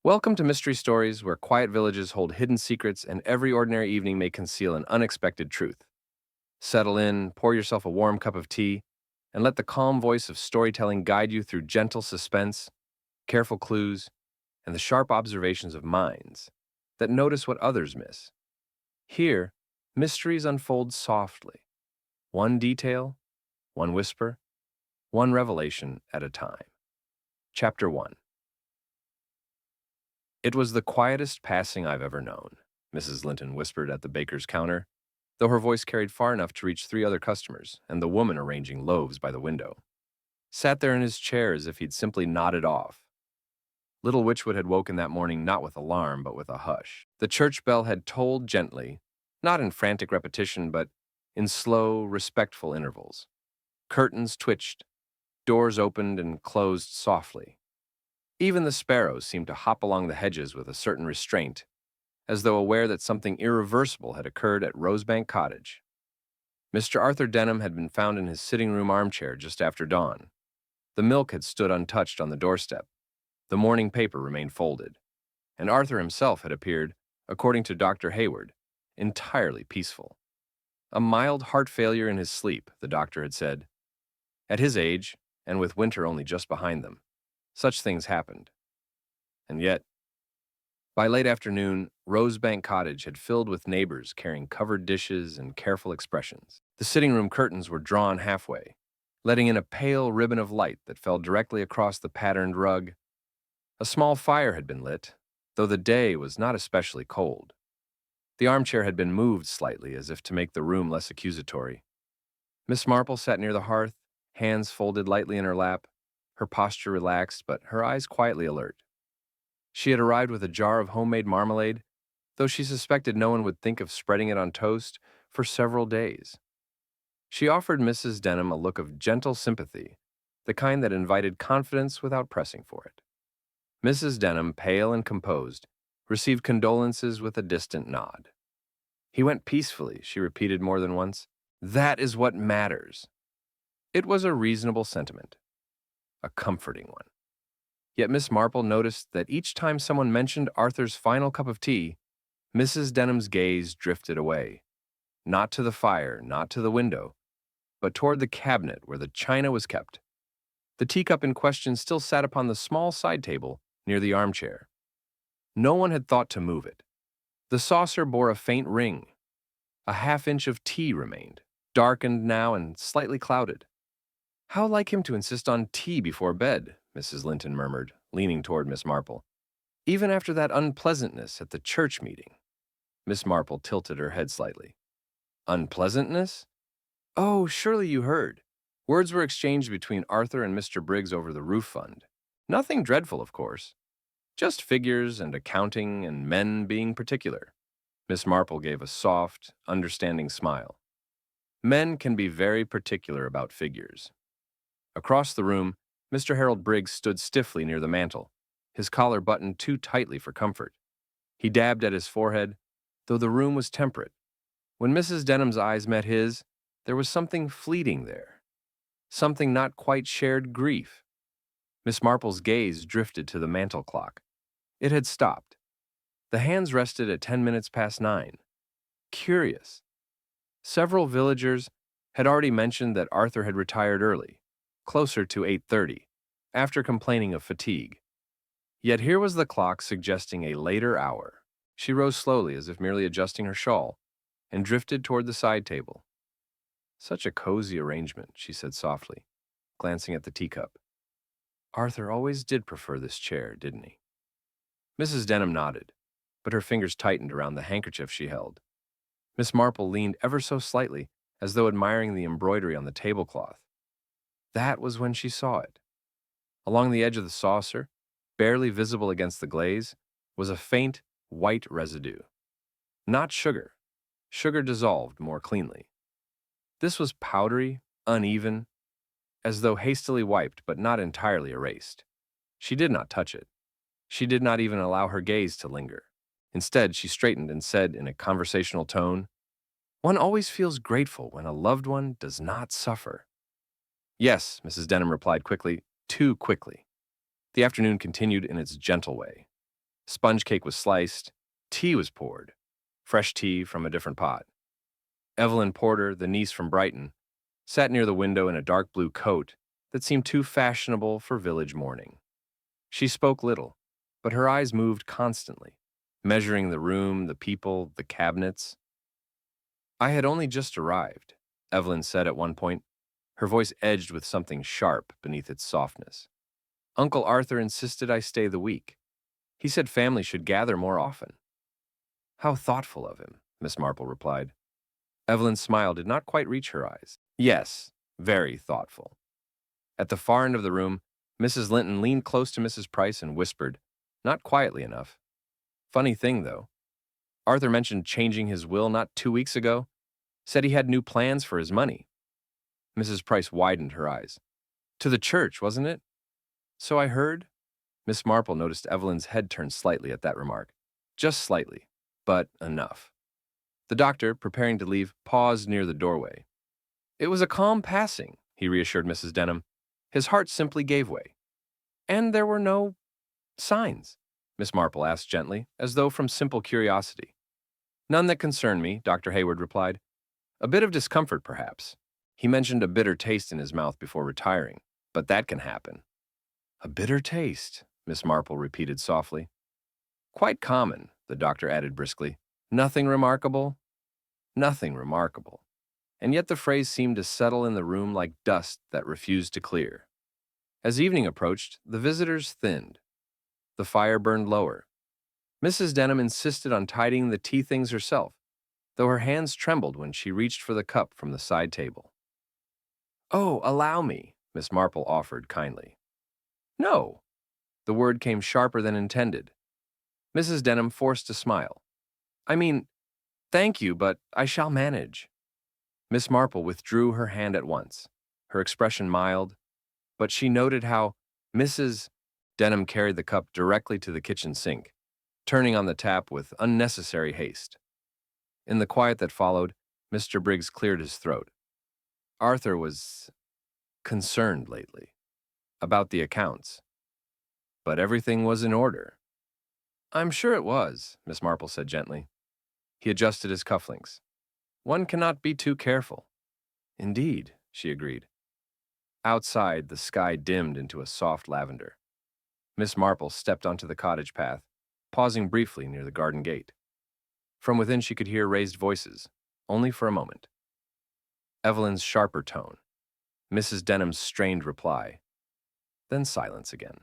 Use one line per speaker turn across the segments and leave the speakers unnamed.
Welcome to Mystery Stories, where quiet villages hold hidden secrets and every ordinary evening may conceal an unexpected truth. Settle in, pour yourself a warm cup of tea, and let the calm voice of storytelling guide you through gentle suspense, careful clues, and the sharp observations of minds that notice what others miss. Here, mysteries unfold softly, one detail, one whisper, one revelation at a time. Chapter 1. It was the quietest passing I've ever known, Mrs. Linton whispered at the baker's counter, though her voice carried far enough to reach three other customers and the woman arranging loaves by the window. Sat there in his chair as if he'd simply nodded off. Little Wychwood had woken that morning not with alarm, but with a hush. The church bell had tolled gently, not in frantic repetition, but in slow, respectful intervals. Curtains twitched, doors opened and closed softly. Even the sparrows seemed to hop along the hedges with a certain restraint, as though aware that something irreversible had occurred at Rosebank Cottage. Mr. Arthur Denham had been found in his sitting-room armchair just after dawn. The milk had stood untouched on the doorstep. The morning paper remained folded. And Arthur himself had appeared, according to Dr. Hayward, entirely peaceful. A mild heart failure in his sleep, the doctor had said. At his age, and with winter only just behind them, such things happened. And yet, by late afternoon, Rosebank Cottage had filled with neighbors carrying covered dishes and careful expressions. The sitting-room curtains were drawn halfway, letting in a pale ribbon of light that fell directly across the patterned rug. A small fire had been lit, though the day was not especially cold. The armchair had been moved slightly, as if to make the room less accusatory. Miss Marple sat near the hearth, hands folded lightly in her lap, her posture relaxed, but her eyes quietly alert. She had arrived with a jar of homemade marmalade, though she suspected no one would think of spreading it on toast for several days. She offered Mrs. Denham a look of gentle sympathy, the kind that invited confidence without pressing for it. Mrs. Denham, pale and composed, received condolences with a distant nod. He went peacefully, she repeated more than once. That is what matters. It was a reasonable sentiment, a comforting one. Yet Miss Marple noticed that each time someone mentioned Arthur's final cup of tea, Mrs. Denham's gaze drifted away, not to the fire, not to the window, but toward the cabinet where the china was kept. The teacup in question still sat upon the small side table near the armchair. No one had thought to move it. The saucer bore a faint ring. A half-inch of tea remained, darkened now and slightly clouded. How like him to insist on tea before bed, Mrs. Linton murmured, leaning toward Miss Marple. Even after that unpleasantness at the church meeting. Miss Marple tilted her head slightly. Unpleasantness? Oh, surely you heard. Words were exchanged between Arthur and Mr. Briggs over the roof fund. Nothing dreadful, of course. Just figures and accounting and men being particular. Miss Marple gave a soft, understanding smile. Men can be very particular about figures. Across the room, Mr. Harold Briggs stood stiffly near the mantel, his collar buttoned too tightly for comfort. He dabbed at his forehead, though the room was temperate. When Mrs. Denham's eyes met his, there was something fleeting there, something not quite shared grief. Miss Marple's gaze drifted to the mantel clock. It had stopped. The hands rested at 10 minutes past 9. Curious. Several villagers had already mentioned that Arthur had retired early, closer to 8:30, after complaining of fatigue. Yet here was the clock suggesting a later hour. She rose slowly, as if merely adjusting her shawl, and drifted toward the side table. Such a cozy arrangement, she said softly, glancing at the teacup. Arthur always did prefer this chair, didn't he? Mrs. Denham nodded, but her fingers tightened around the handkerchief she held. Miss Marple leaned ever so slightly, as though admiring the embroidery on the tablecloth. That was when she saw it. Along the edge of the saucer, barely visible against the glaze, was a faint, white residue. Not sugar. Sugar dissolved more cleanly. This was powdery, uneven, as though hastily wiped but not entirely erased. She did not touch it. She did not even allow her gaze to linger. Instead, she straightened and said in a conversational tone, One always feels grateful when a loved one does not suffer. Yes, Mrs. Denham replied quickly, too quickly. The afternoon continued in its gentle way. Sponge cake was sliced, tea was poured, fresh tea from a different pot. Evelyn Porter, the niece from Brighton, sat near the window in a dark blue coat that seemed too fashionable for village morning. She spoke little, but her eyes moved constantly, measuring the room, the people, the cabinets. I had only just arrived, Evelyn said at one point, her voice edged with something sharp beneath its softness. Uncle Arthur insisted I stay the week. He said family should gather more often. How thoughtful of him, Miss Marple replied. Evelyn's smile did not quite reach her eyes. Yes, very thoughtful. At the far end of the room, Mrs. Linton leaned close to Mrs. Price and whispered, not quietly enough. Funny thing, though. Arthur mentioned changing his will not 2 weeks ago, said he had new plans for his money. Mrs. Price widened her eyes. To the church, wasn't it? So I heard. Miss Marple noticed Evelyn's head turn slightly at that remark. Just slightly, but enough. The doctor, preparing to leave, paused near the doorway. It was a calm passing, he reassured Mrs. Denham. His heart simply gave way. And there were no signs, Miss Marple asked gently, as though from simple curiosity. None that concern me, Dr. Hayward replied. A bit of discomfort, perhaps. He mentioned a bitter taste in his mouth before retiring, but that can happen. A bitter taste, Miss Marple repeated softly. Quite common, the doctor added briskly. Nothing remarkable? Nothing remarkable. And yet the phrase seemed to settle in the room like dust that refused to clear. As evening approached, the visitors thinned. The fire burned lower. Mrs. Denham insisted on tidying the tea things herself, though her hands trembled when she reached for the cup from the side table. Oh, allow me, Miss Marple offered kindly. No. The word came sharper than intended. Mrs. Denham forced a smile. I mean, thank you, but I shall manage. Miss Marple withdrew her hand at once, her expression mild, but she noted how Mrs. Denham carried the cup directly to the kitchen sink, turning on the tap with unnecessary haste. In the quiet that followed, Mr. Briggs cleared his throat. Arthur was concerned lately about the accounts, but everything was in order. I'm sure it was, Miss Marple said gently. He adjusted his cufflinks. One cannot be too careful. Indeed, she agreed. Outside, the sky dimmed into a soft lavender. Miss Marple stepped onto the cottage path, pausing briefly near the garden gate. From within she could hear raised voices, only for a moment. Evelyn's sharper tone, Mrs. Denham's strained reply, then silence again.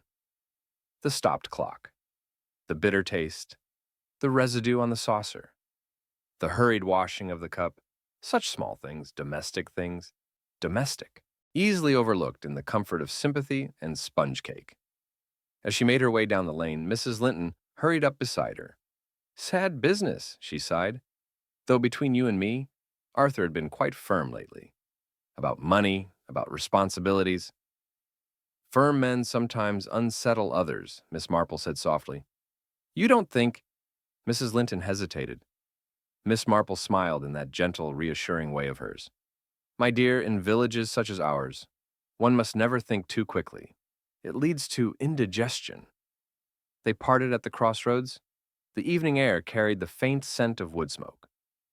The stopped clock, the bitter taste, the residue on the saucer, the hurried washing of the cup, such small things, domestic, easily overlooked in the comfort of sympathy and sponge cake. As she made her way down the lane, Mrs. Linton hurried up beside her. Sad business, she sighed, though between you and me, Arthur had been quite firm lately. About money, about responsibilities. Firm men sometimes unsettle others, Miss Marple said softly. You don't think... Mrs. Linton hesitated. Miss Marple smiled in that gentle, reassuring way of hers. My dear, in villages such as ours, one must never think too quickly. It leads to indigestion. They parted at the crossroads. The evening air carried the faint scent of wood smoke.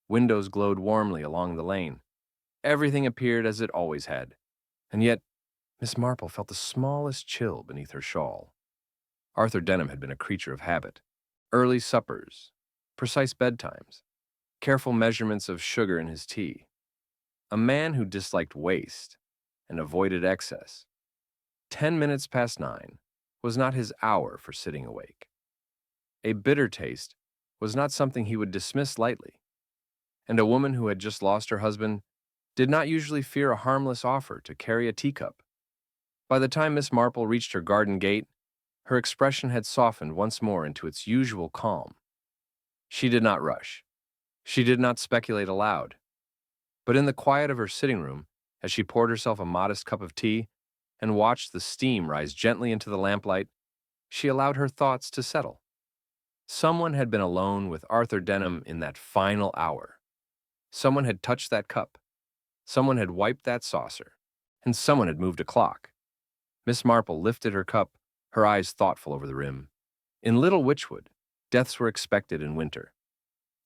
Windows glowed warmly along the lane. Everything appeared as it always had. And yet, Miss Marple felt the smallest chill beneath her shawl. Arthur Denham had been a creature of habit. Early suppers, precise bedtimes, careful measurements of sugar in his tea. A man who disliked waste and avoided excess. 10 minutes past 9 was not his hour for sitting awake. A bitter taste was not something he would dismiss lightly. And a woman who had just lost her husband did not usually fear a harmless offer to carry a teacup. By the time Miss Marple reached her garden gate, her expression had softened once more into its usual calm. She did not rush. She did not speculate aloud. But in the quiet of her sitting room, as she poured herself a modest cup of tea and watched the steam rise gently into the lamplight, she allowed her thoughts to settle. Someone had been alone with Arthur Denham in that final hour. Someone had touched that cup. Someone had wiped that saucer. And someone had moved a clock. Miss Marple lifted her cup, her eyes thoughtful over the rim. In Little Wychwood, Deaths were expected in winter.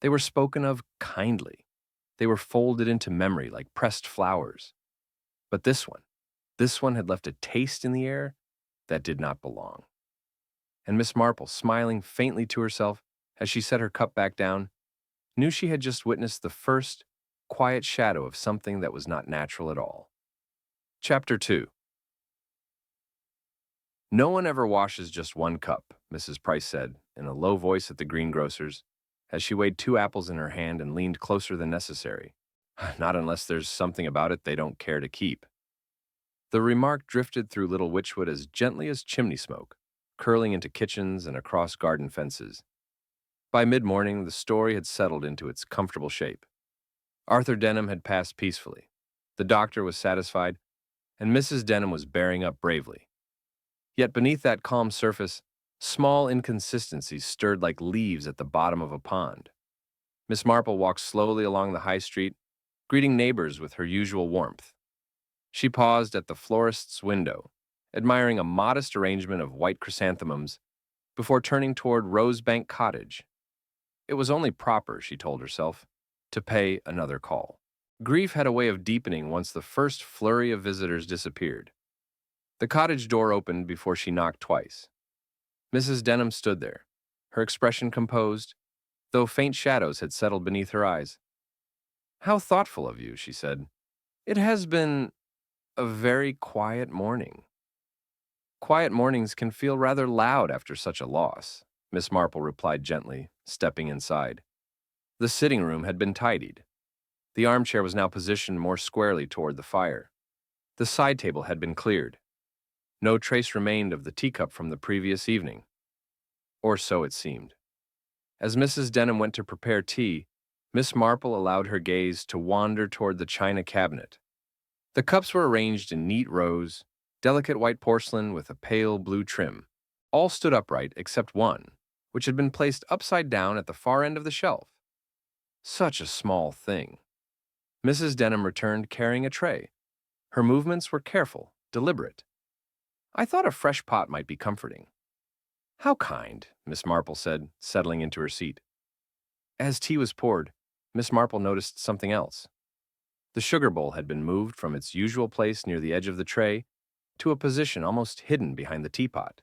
They were spoken of kindly. They were folded into memory like pressed flowers. But this one had left a taste in the air that did not belong. And Miss Marple, smiling faintly to herself as she set her cup back down, knew she had just witnessed the first quiet shadow of something that was not natural at all. Chapter 2. No one ever washes just one cup, Mrs. Price said in a low voice at the greengrocer's, as she weighed 2 apples in her hand and leaned closer than necessary. Not unless there's something about it they don't care to keep. The remark drifted through Little Wychwood as gently as chimney smoke, curling into kitchens and across garden fences. By mid-morning, the story had settled into its comfortable shape. Arthur Denham had passed peacefully. The doctor was satisfied, and Mrs. Denham was bearing up bravely. Yet beneath that calm surface, small inconsistencies stirred like leaves at the bottom of a pond. Miss Marple walked slowly along the high street, greeting neighbors with her usual warmth. She paused at the florist's window, admiring a modest arrangement of white chrysanthemums, before turning toward Rosebank Cottage. It was only proper, she told herself, to pay another call. Grief had a way of deepening once the first flurry of visitors disappeared. The cottage door opened before she knocked twice. Mrs. Denham stood there, her expression composed, though faint shadows had settled beneath her eyes. "How thoughtful of you," she said. "It has been a very quiet morning." "Quiet mornings can feel rather loud after such a loss," Miss Marple replied gently, stepping inside. The sitting room had been tidied. The armchair was now positioned more squarely toward the fire. The side table had been cleared. No trace remained of the teacup from the previous evening. Or so it seemed. As Mrs. Denham went to prepare tea, Miss Marple allowed her gaze to wander toward the china cabinet. The cups were arranged in neat rows, delicate white porcelain with a pale blue trim. All stood upright except one, which had been placed upside down at the far end of the shelf. Such a small thing. Mrs. Denham returned carrying a tray. Her movements were careful, deliberate. "I thought a fresh pot might be comforting." "How kind," Miss Marple said, settling into her seat. As tea was poured, Miss Marple noticed something else. The sugar bowl had been moved from its usual place near the edge of the tray to a position almost hidden behind the teapot.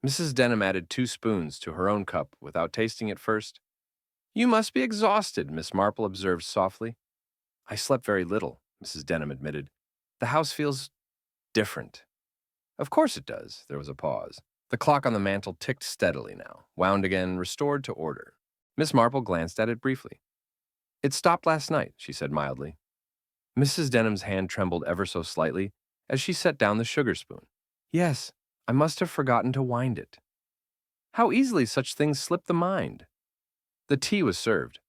Mrs. Denham added 2 spoons to her own cup without tasting it first. "You must be exhausted," Miss Marple observed softly. "I slept very little," Mrs. Denham admitted. "The house feels different." "Of course it does." There was a pause. The clock on the mantel ticked steadily now, wound again, restored to order. Miss Marple glanced at it briefly. "It stopped last night," she said mildly. Mrs. Denham's hand trembled ever so slightly as she set down the sugar spoon. "Yes, I must have forgotten to wind it." How easily such things slip the mind. The tea was served.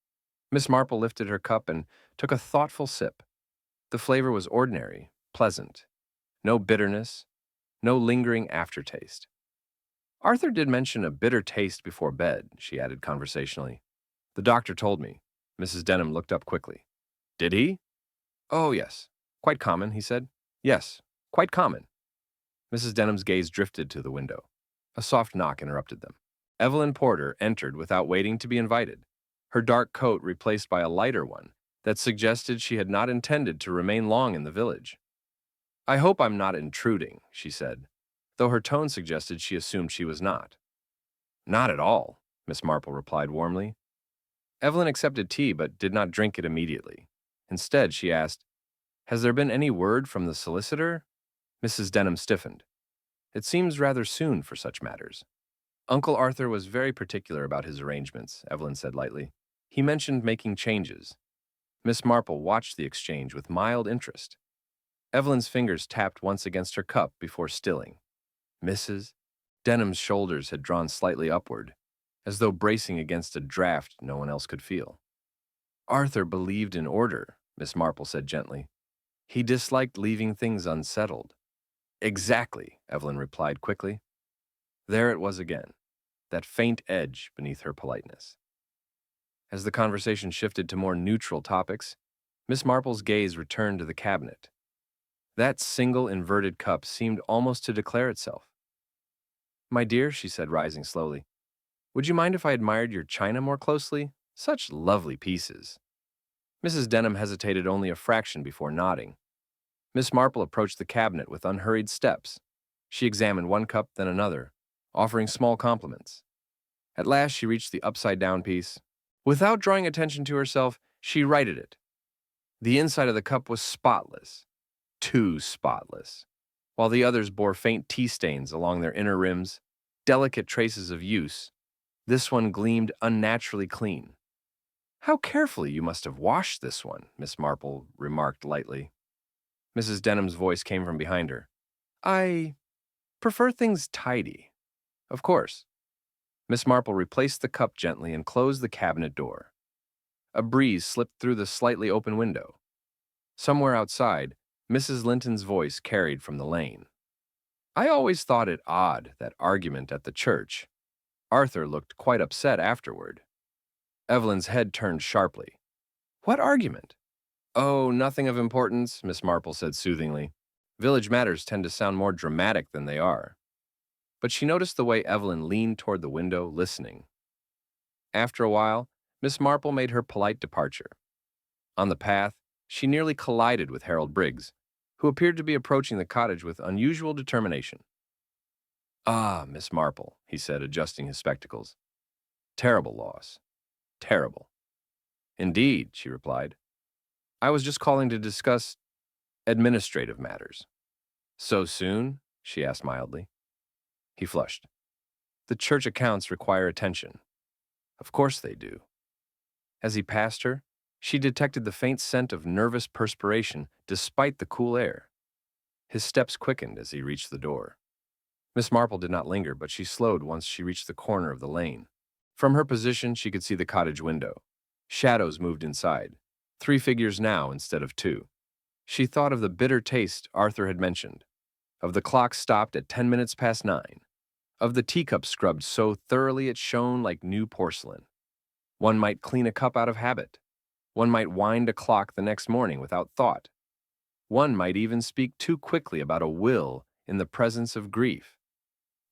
Miss Marple lifted her cup and took a thoughtful sip. The flavor was ordinary, pleasant. No bitterness, no lingering aftertaste. "Arthur did mention a bitter taste before bed," she added conversationally. "The doctor told me." Mrs. Denham looked up quickly. "Did he?" "Oh, yes. Quite common," he said. "Yes, quite common." Mrs. Denham's gaze drifted to the window. A soft knock interrupted them. Evelyn Porter entered without waiting to be invited, her dark coat replaced by a lighter one that suggested she had not intended to remain long in the village. "I hope I'm not intruding," she said, though her tone suggested she assumed she was not. "Not at all," Miss Marple replied warmly. Evelyn accepted tea but did not drink it immediately. Instead, she asked, "Has there been any word from the solicitor?" Mrs. Denham stiffened. "It seems rather soon for such matters." "Uncle Arthur was very particular about his arrangements," Evelyn said lightly. "He mentioned making changes." Miss Marple watched the exchange with mild interest. Evelyn's fingers tapped once against her cup before stilling. Mrs. Denham's shoulders had drawn slightly upward, as though bracing against a draft no one else could feel. "Arthur believed in order," Miss Marple said gently. "He disliked leaving things unsettled." "Exactly," Evelyn replied quickly. There it was again, that faint edge beneath her politeness. As the conversation shifted to more neutral topics, Miss Marple's gaze returned to the cabinet. That single inverted cup seemed almost to declare itself. "My dear," she said, rising slowly, Would you mind if I admired your china more closely? Such lovely pieces." Mrs. Denham hesitated only a fraction before nodding. Miss Marple approached the cabinet with unhurried steps. She examined one cup, then another, offering small compliments. At last she reached the upside-down piece. Without drawing attention to herself, she righted it. The inside of the cup was spotless, too spotless, while the others bore faint tea stains along their inner rims, delicate traces of use. This one gleamed unnaturally clean. "How carefully you must have washed this one," Miss Marple remarked lightly. Mrs. Denham's voice came from behind her. "I prefer things tidy." "Of course." Miss Marple replaced the cup gently and closed the cabinet door. A breeze slipped through the slightly open window. Somewhere outside, Mrs. Linton's voice carried from the lane. "I always thought it odd, that argument at the church." Arthur looked quite upset afterward. Evelyn's head turned sharply. "What argument?" "Oh, nothing of importance," Miss Marple said soothingly. "Village matters tend to sound more dramatic than they are." But she noticed the way Evelyn leaned toward the window, listening. After a while, Miss Marple made her polite departure. On the path, she nearly collided with Harold Briggs, who appeared to be approaching the cottage with unusual determination. "Ah, Miss Marple," he said, adjusting his spectacles. "Terrible loss. Terrible." "Indeed," she replied. "I was just calling to discuss administrative matters." "So soon?" she asked mildly. He flushed. "The church accounts require attention." "Of course they do." As he passed her, she detected the faint scent of nervous perspiration despite the cool air. His steps quickened as he reached the door. Miss Marple did not linger, but she slowed once she reached the corner of the lane. From her position, she could see the cottage window. Shadows moved inside, 3 figures now instead of 2. She thought of the bitter taste Arthur had mentioned, of the clock stopped at 10 minutes past 9, of the teacup scrubbed so thoroughly it shone like new porcelain. One might clean a cup out of habit. One might wind a clock the next morning without thought. One might even speak too quickly about a will in the presence of grief.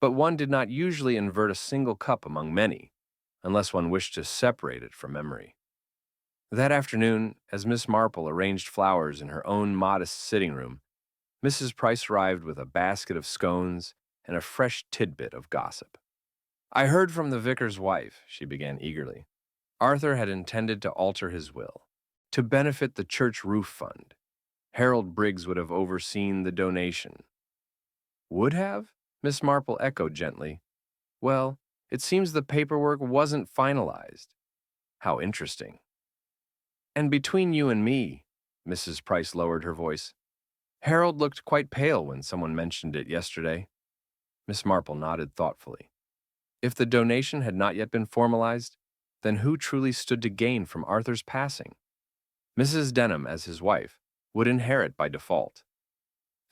But one did not usually invert a single cup among many, unless one wished to separate it from memory. That afternoon, as Miss Marple arranged flowers in her own modest sitting room, Mrs. Price arrived with a basket of scones and a fresh tidbit of gossip. "I heard from the vicar's wife," she began eagerly. "Arthur had intended to alter his will, to benefit the church roof fund. Harold Briggs would have overseen the donation." "Would have?" Miss Marple echoed gently. "Well, it seems the paperwork wasn't finalized." "How interesting." "And between you and me," Mrs. Price lowered her voice, "Harold looked quite pale when someone mentioned it yesterday." Miss Marple nodded thoughtfully. If the donation had not yet been formalized, then who truly stood to gain from Arthur's passing? Mrs. Denham, as his wife, would inherit by default.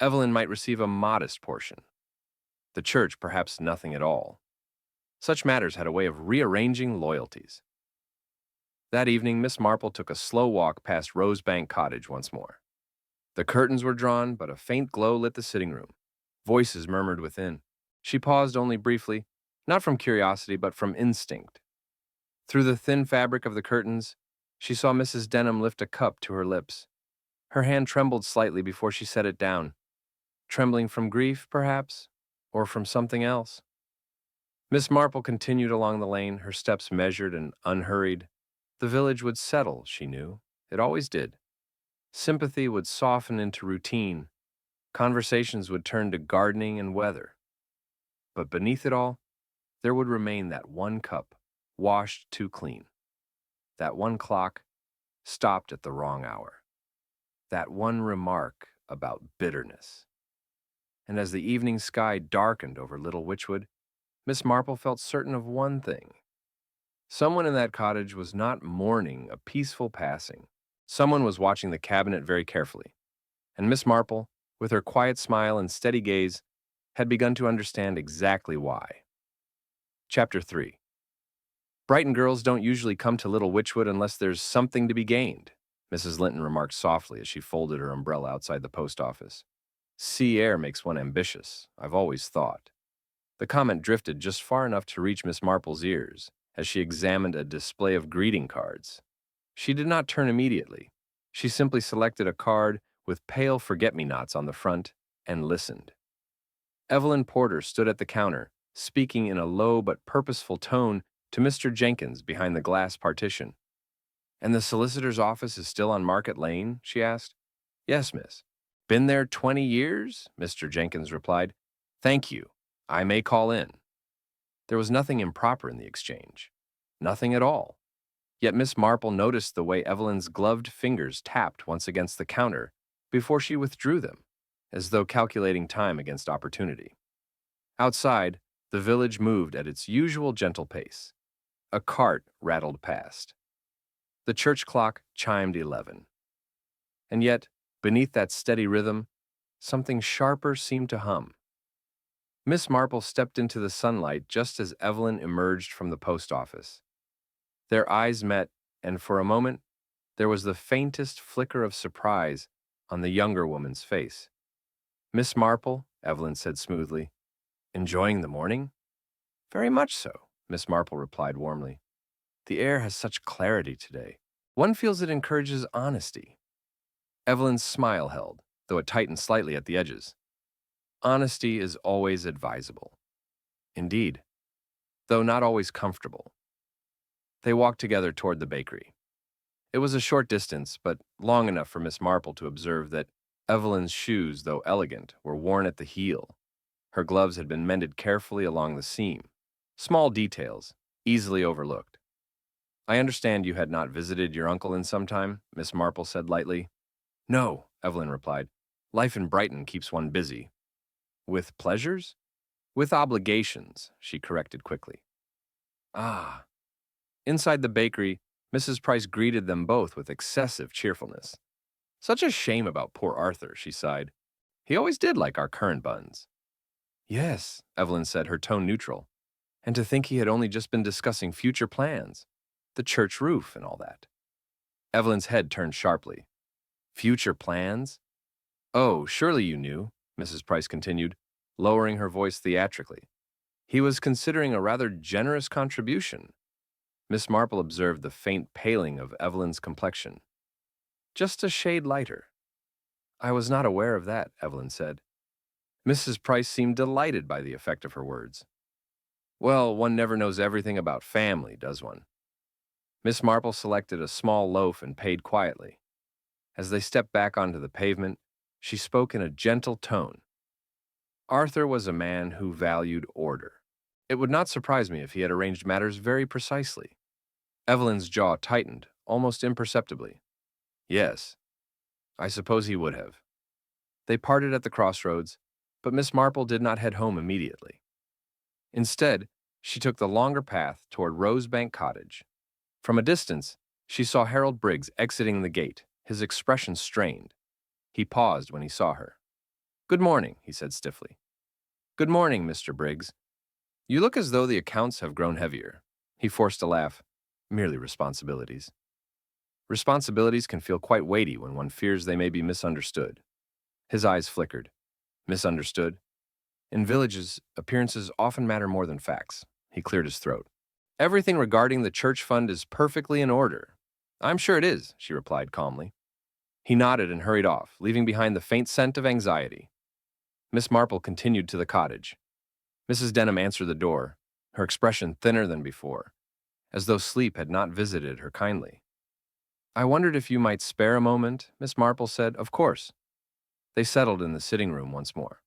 Evelyn might receive a modest portion. The church, perhaps nothing at all. Such matters had a way of rearranging loyalties. That evening, Miss Marple took a slow walk past Rosebank Cottage once more. The curtains were drawn, but a faint glow lit the sitting room. Voices murmured within. She paused only briefly, not from curiosity, but from instinct. Through the thin fabric of the curtains, she saw Mrs. Denham lift a cup to her lips. Her hand trembled slightly before she set it down. Trembling from grief, perhaps, or from something else. Miss Marple continued along the lane, her steps measured and unhurried. The village would settle, she knew. It always did. Sympathy would soften into routine. Conversations would turn to gardening and weather. But beneath it all, there would remain that one cup, washed too clean. That one clock, stopped at the wrong hour. That one remark about bitterness. And as the evening sky darkened over Little Wychwood, Miss Marple felt certain of one thing. Someone in that cottage was not mourning a peaceful passing. Someone was watching the cabinet very carefully. And Miss Marple, with her quiet smile and steady gaze, had begun to understand exactly why. Chapter 3. Brighton girls don't usually come to Little Wychwood unless there's something to be gained, Mrs. Linton remarked softly as she folded her umbrella outside the post office. Sea air makes one ambitious, I've always thought. The comment drifted just far enough to reach Miss Marple's ears as she examined a display of greeting cards. She did not turn immediately. She simply selected a card with pale forget-me-nots on the front and listened. Evelyn Porter stood at the counter, speaking in a low but purposeful tone to Mr. Jenkins behind the glass partition. "And the solicitor's office is still on Market Lane?" she asked. "Yes, miss." "Been there 20 years?" Mr. Jenkins replied. "Thank you. I may call in." There was nothing improper in the exchange. Nothing at all. Yet Miss Marple noticed the way Evelyn's gloved fingers tapped once against the counter before she withdrew them, as though calculating time against opportunity. Outside, the village moved at its usual gentle pace. A cart rattled past. The church clock chimed 11. And yet, beneath that steady rhythm, something sharper seemed to hum. Miss Marple stepped into the sunlight just as Evelyn emerged from the post office. Their eyes met, and for a moment, there was the faintest flicker of surprise on the younger woman's face. "Miss Marple," Evelyn said smoothly, "enjoying the morning?" "Very much so," Miss Marple replied warmly. "The air has such clarity today. One feels it encourages honesty." Evelyn's smile held, though it tightened slightly at the edges. Honesty is always advisable. Indeed, though not always comfortable. They walked together toward the bakery. It was a short distance, but long enough for Miss Marple to observe that Evelyn's shoes, though elegant, were worn at the heel. Her gloves had been mended carefully along the seam. Small details, easily overlooked. "I understand you had not visited your uncle in some time," Miss Marple said lightly. "No," Evelyn replied. "Life in Brighton keeps one busy." "With pleasures?" "With obligations," she corrected quickly. "Ah." Inside the bakery, Mrs. Price greeted them both with excessive cheerfulness. "Such a shame about poor Arthur," she sighed. "He always did like our currant buns." "Yes," Evelyn said, her tone neutral. "And to think he had only just been discussing future plans, the church roof and all that." Evelyn's head turned sharply. "Future plans? Oh, surely you knew," Mrs. Price continued, lowering her voice theatrically. "He was considering a rather generous contribution." Miss Marple observed the faint paling of Evelyn's complexion. "Just a shade lighter." "I was not aware of that," Evelyn said. Mrs. Price seemed delighted by the effect of her words. "Well, one never knows everything about family, does one?" Miss Marple selected a small loaf and paid quietly. As they stepped back onto the pavement, she spoke in a gentle tone. "Arthur was a man who valued order. It would not surprise me if he had arranged matters very precisely." Evelyn's jaw tightened, almost imperceptibly. "Yes, I suppose he would have." They parted at the crossroads, but Miss Marple did not head home immediately. Instead, she took the longer path toward Rosebank Cottage. From a distance, she saw Harold Briggs exiting the gate, his expression strained. He paused when he saw her. "Good morning," he said stiffly. "Good morning, Mr. Briggs. You look as though the accounts have grown heavier." He forced a laugh. "Merely responsibilities." "Responsibilities can feel quite weighty when one fears they may be misunderstood." His eyes flickered. "Misunderstood? In villages, appearances often matter more than facts." He cleared his throat. "Everything regarding the church fund is perfectly in order." "I'm sure it is," she replied calmly. He nodded and hurried off, leaving behind the faint scent of anxiety. Miss Marple continued to the cottage. Mrs. Denham answered the door, her expression thinner than before, as though sleep had not visited her kindly. "I wondered if you might spare a moment," Miss Marple said. "Of course." They settled in the sitting room once more.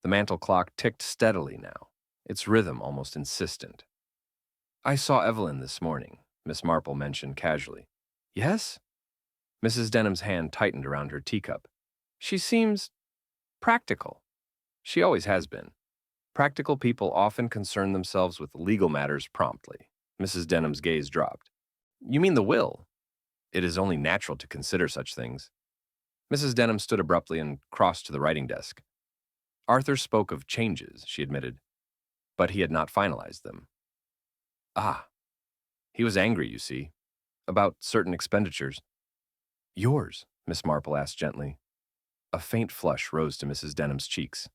The mantel clock ticked steadily now, its rhythm almost insistent. "I saw Evelyn this morning," Miss Marple mentioned casually. "Yes?" Mrs. Denham's hand tightened around her teacup. "She seems practical." "She always has been. Practical people often concern themselves with legal matters promptly." Mrs. Denham's gaze dropped. "You mean the will?" "It is only natural to consider such things." Mrs. Denham stood abruptly and crossed to the writing desk. "Arthur spoke of changes," she admitted, "but he had not finalized them." "Ah, he was angry, you see, about certain expenditures." "Yours?" Miss Marple asked gently. A faint flush rose to Mrs. Denham's cheeks.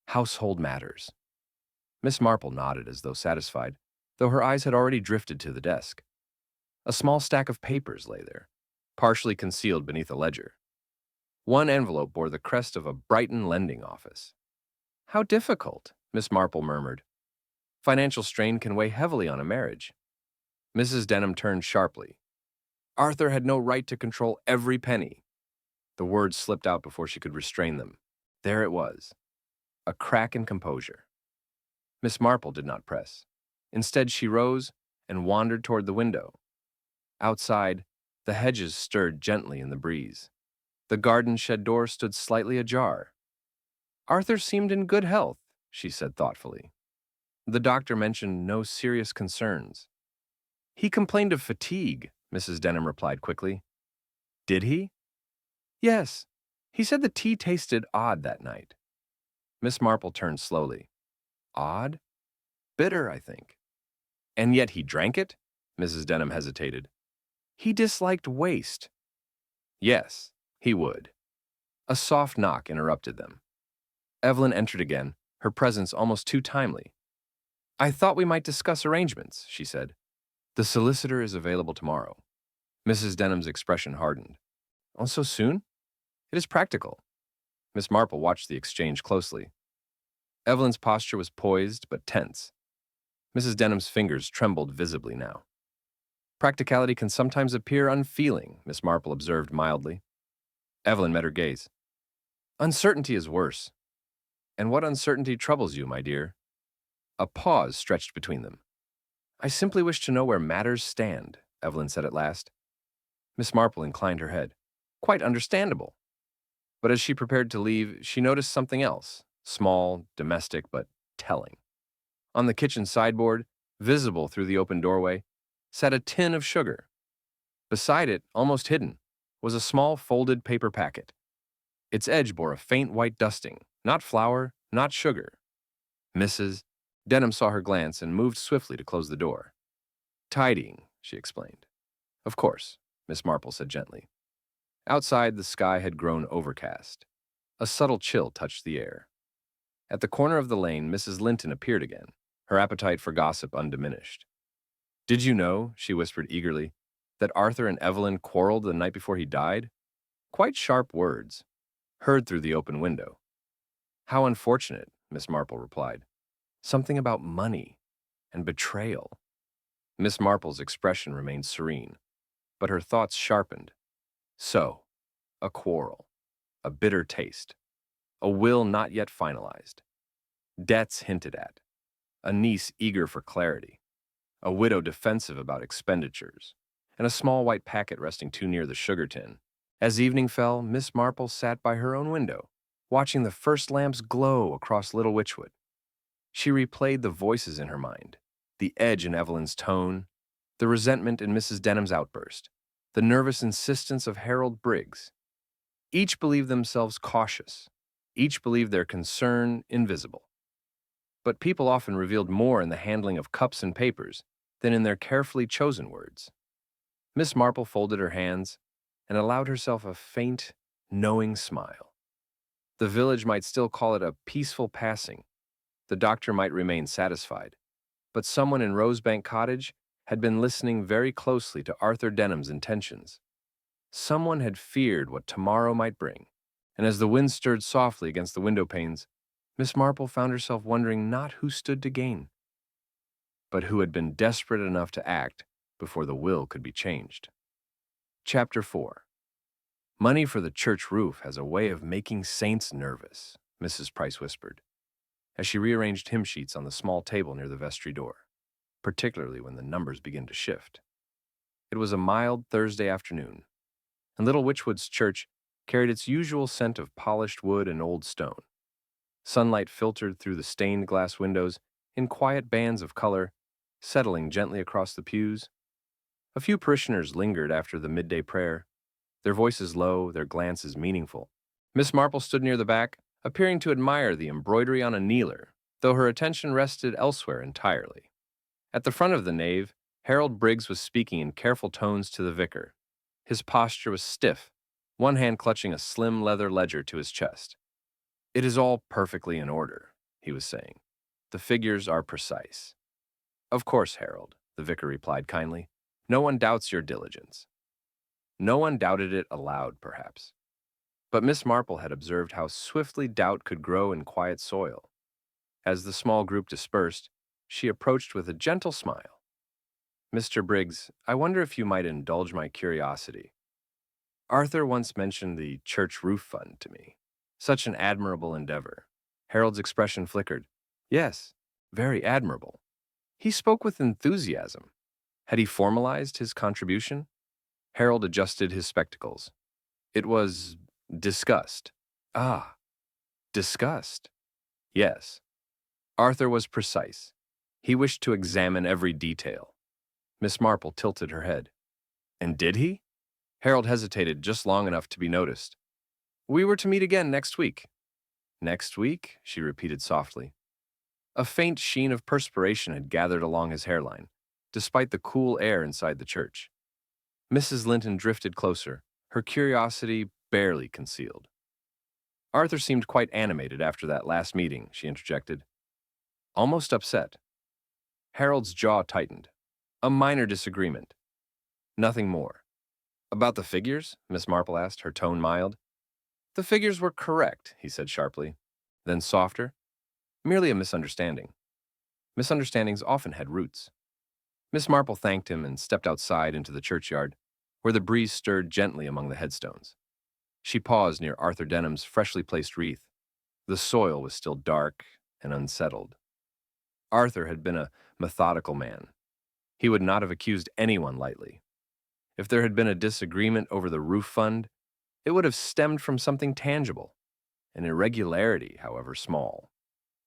"Household matters." Miss Marple nodded as though satisfied, though her eyes had already drifted to the desk. A small stack of papers lay there, partially concealed beneath a ledger. One envelope bore the crest of a Brighton lending office. How difficult, Miss Marple murmured. Financial strain can weigh heavily on a marriage. Mrs. Denham turned sharply. Arthur had no right to control every penny. The words slipped out before she could restrain them. There it was, a crack in composure. Miss Marple did not press. Instead, she rose and wandered toward the window. Outside, the hedges stirred gently in the breeze. The garden shed door stood slightly ajar. Arthur seemed in good health, she said thoughtfully. The doctor mentioned no serious concerns. He complained of fatigue, Mrs. Denham replied quickly. Did he? Yes. He said the tea tasted odd that night. Miss Marple turned slowly. Odd? Bitter, I think. And yet he drank it? Mrs. Denham hesitated. He disliked waste. Yes, he would. A soft knock interrupted them. Evelyn entered again, her presence almost too timely. I thought we might discuss arrangements, she said. The solicitor is available tomorrow. Mrs. Denham's expression hardened. Oh, so soon? It is practical. Miss Marple watched the exchange closely. Evelyn's posture was poised but tense. Mrs. Denham's fingers trembled visibly now. Practicality can sometimes appear unfeeling, Miss Marple observed mildly. Evelyn met her gaze. Uncertainty is worse. And what uncertainty troubles you, my dear? A pause stretched between them. I simply wish to know where matters stand, Evelyn said at last. Miss Marple inclined her head. Quite understandable. But as she prepared to leave, she noticed something else, small, domestic, but telling. On the kitchen sideboard, visible through the open doorway, sat a tin of sugar. Beside it, almost hidden, was a small folded paper packet. Its edge bore a faint white dusting, not flour, not sugar. Mrs. Denham saw her glance and moved swiftly to close the door. Tidying, she explained. Of course, Miss Marple said gently. Outside, the sky had grown overcast. A subtle chill touched the air. At the corner of the lane, Mrs. Linton appeared again, her appetite for gossip undiminished. Did you know, she whispered eagerly, that Arthur and Evelyn quarreled the night before he died? Quite sharp words, heard through the open window. How unfortunate, Miss Marple replied. Something about money and betrayal. Miss Marple's expression remained serene, but her thoughts sharpened. So, a quarrel, a bitter taste, a will not yet finalized, debts hinted at, a niece eager for clarity, a widow defensive about expenditures, and a small white packet resting too near the sugar tin. As evening fell, Miss Marple sat by her own window, watching the first lamps glow across Little Wychwood. She replayed the voices in her mind, the edge in Evelyn's tone, the resentment in Mrs. Denham's outburst, the nervous insistence of Harold Briggs. Each believed themselves cautious. Each believed their concern invisible. But people often revealed more in the handling of cups and papers than in their carefully chosen words. Miss Marple folded her hands and allowed herself a faint, knowing smile. The village might still call it a peaceful passing. The doctor might remain satisfied. But someone in Rosebank Cottage had been listening very closely to Arthur Denham's intentions. Someone had feared what tomorrow might bring, and as the wind stirred softly against the window panes, Miss Marple found herself wondering not who stood to gain, but who had been desperate enough to act before the will could be changed. Chapter 4. Money for the church roof has a way of making saints nervous, Mrs. Price whispered, as she rearranged hymn sheets on the small table near the vestry door, particularly when the numbers begin to shift. It was a mild Thursday afternoon, and Little Wychwood's church carried its usual scent of polished wood and old stone. Sunlight filtered through the stained glass windows in quiet bands of color, settling gently across the pews. A few parishioners lingered after the midday prayer, their voices low, their glances meaningful. Miss Marple stood near the back, appearing to admire the embroidery on a kneeler, though her attention rested elsewhere entirely. At the front of the nave, Harold Briggs was speaking in careful tones to the vicar. His posture was stiff, one hand clutching a slim leather ledger to his chest. It is all perfectly in order, he was saying. The figures are precise. Of course, Harold, the vicar replied kindly. No one doubts your diligence. No one doubted it aloud, perhaps. But Miss Marple had observed how swiftly doubt could grow in quiet soil. As the small group dispersed, she approached with a gentle smile. Mr. Briggs, I wonder if you might indulge my curiosity. Arthur once mentioned the church roof fund to me. Such an admirable endeavor. Harold's expression flickered. Yes, very admirable. He spoke with enthusiasm. Had he formalized his contribution? Harold adjusted his spectacles. It was discussed. Ah, discussed. Yes. Arthur was precise. He wished to examine every detail. Miss Marple tilted her head. And did he? Harold hesitated just long enough to be noticed. We were to meet again next week. Next week? She repeated softly. A faint sheen of perspiration had gathered along his hairline, despite the cool air inside the church. Mrs. Linton drifted closer, her curiosity barely concealed. Arthur seemed quite animated after that last meeting, she interjected. Almost upset. Harold's jaw tightened. A minor disagreement. Nothing more. About the figures? Miss Marple asked, her tone mild. The figures were correct, he said sharply. Then softer. Merely a misunderstanding. Misunderstandings often had roots. Miss Marple thanked him and stepped outside into the churchyard, where the breeze stirred gently among the headstones. She paused near Arthur Denham's freshly placed wreath. The soil was still dark and unsettled. Arthur had been a methodical man. He would not have accused anyone lightly. If there had been a disagreement over the roof fund, it would have stemmed from something tangible, an irregularity, however small.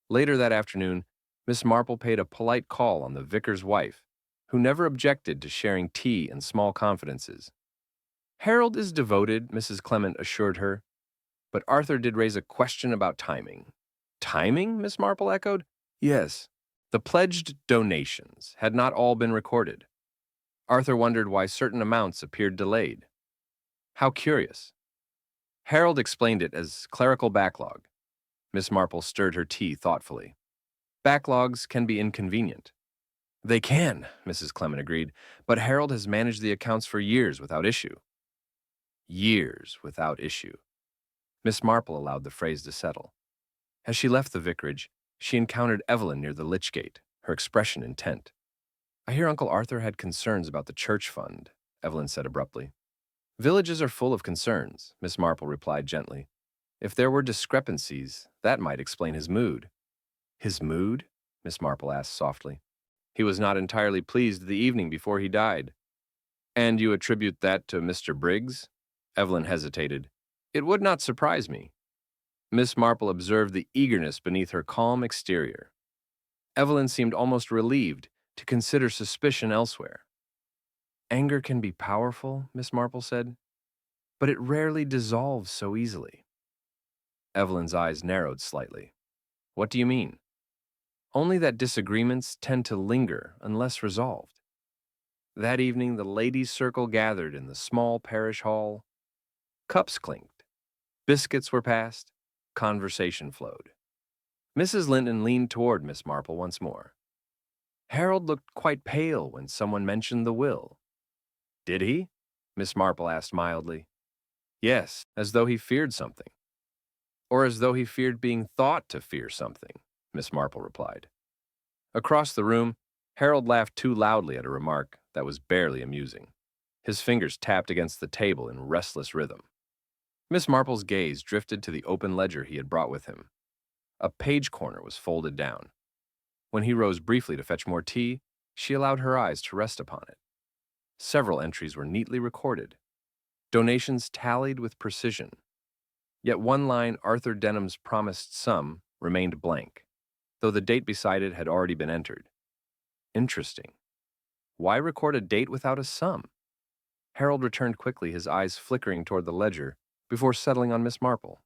Later that afternoon, Miss Marple paid a polite call on the vicar's wife, who never objected to sharing tea and small confidences. Harold is devoted, Mrs. Clement assured her, but Arthur did raise a question about timing. Timing? Miss Marple echoed. Yes. The pledged donations had not all been recorded. Arthur wondered why certain amounts appeared delayed. How curious. Harold explained it as clerical backlog. Miss Marple stirred her tea thoughtfully. Backlogs can be inconvenient. They can, Mrs. Clement agreed, but Harold has managed the accounts for years without issue. Years without issue. Miss Marple allowed the phrase to settle. As she left the vicarage, she encountered Evelyn near the lich gate, her expression intent. I hear Uncle Arthur had concerns about the church fund, Evelyn said abruptly. Villages are full of concerns, Miss Marple replied gently. If there were discrepancies, that might explain his mood. His mood? Miss Marple asked softly. He was not entirely pleased the evening before he died. And you attribute that to Mr. Briggs? Evelyn hesitated. It would not surprise me. Miss Marple observed the eagerness beneath her calm exterior. Evelyn seemed almost relieved to consider suspicion elsewhere. Anger can be powerful, Miss Marple said, but it rarely dissolves so easily. Evelyn's eyes narrowed slightly. What do you mean? Only that disagreements tend to linger unless resolved. That evening, the ladies' circle gathered in the small parish hall. Cups clinked. Biscuits were passed. Conversation flowed. Mrs. Linton leaned toward Miss Marple once more. Harold looked quite pale when someone mentioned the will. Did he? Miss Marple asked mildly. Yes, as though he feared something. Or as though he feared being thought to fear something, Miss Marple replied. Across the room, Harold laughed too loudly at a remark that was barely amusing. His fingers tapped against the table in restless rhythm. Miss Marple's gaze drifted to the open ledger he had brought with him. A page corner was folded down. When he rose briefly to fetch more tea, she allowed her eyes to rest upon it. Several entries were neatly recorded. Donations tallied with precision. Yet one line, Arthur Denham's promised sum, remained blank, though the date beside it had already been entered. Interesting. Why record a date without a sum? Harold returned quickly, his eyes flickering toward the ledger, before settling on Miss Marple.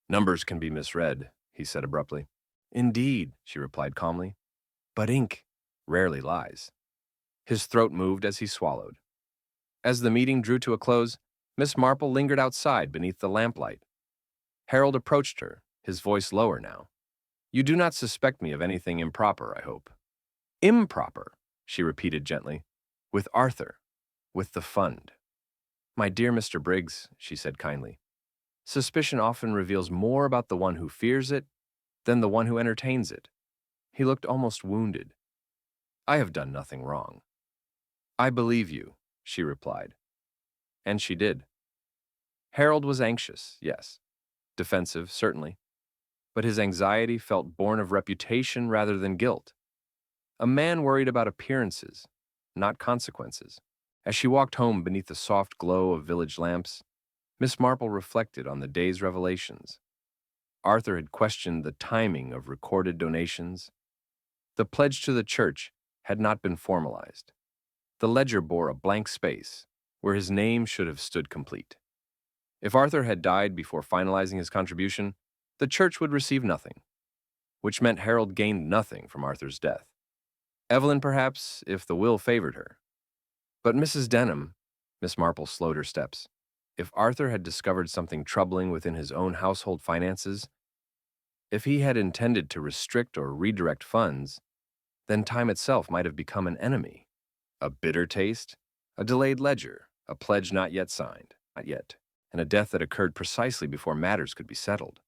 Numbers can be misread, he said abruptly. Indeed, she replied calmly, but ink rarely lies. His throat moved as he swallowed. As the meeting drew to a close, Miss Marple lingered outside beneath the lamplight. Harold approached her, his voice lower now. You do not suspect me of anything improper, I hope. Improper, she repeated gently. With Arthur. With the fund. My dear Mr. Briggs, she said kindly, suspicion often reveals more about the one who fears it than the one who entertains it. He looked almost wounded. I have done nothing wrong. I believe you, she replied. And she did. Harold was anxious, yes. Defensive, certainly. But his anxiety felt born of reputation rather than guilt. A man worried about appearances, not consequences. As she walked home beneath the soft glow of village lamps, Miss Marple reflected on the day's revelations. Arthur had questioned the timing of recorded donations. The pledge to the church had not been formalized. The ledger bore a blank space where his name should have stood complete. If Arthur had died before finalizing his contribution, the church would receive nothing, which meant Harold gained nothing from Arthur's death. Evelyn, perhaps, if the will favored her. But Mrs. Denham, Miss Marple slowed her steps. If Arthur had discovered something troubling within his own household finances, if he had intended to restrict or redirect funds, then time itself might have become an enemy. A bitter taste, a delayed ledger, a pledge not yet signed, not yet, and a death that occurred precisely before matters could be settled.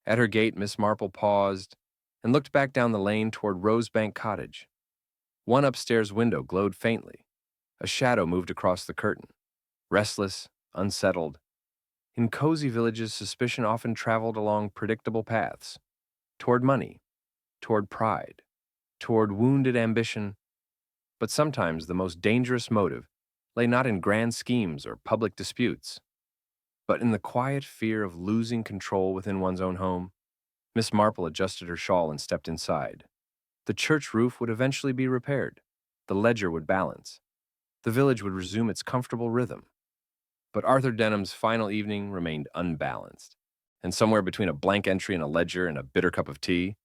At her gate, Miss Marple paused and looked back down the lane toward Rosebank Cottage. One upstairs window glowed faintly. A shadow moved across the curtain, restless, unsettled. In cozy villages, suspicion often traveled along predictable paths, toward money, toward pride, toward wounded ambition. But sometimes the most dangerous motive lay not in grand schemes or public disputes, but in the quiet fear of losing control within one's own home. Miss Marple adjusted her shawl and stepped inside. The church roof would eventually be repaired. The ledger would balance. The village would resume its comfortable rhythm. But Arthur Denham's final evening remained unbalanced, and somewhere between a blank entry in a ledger and a bitter cup of tea,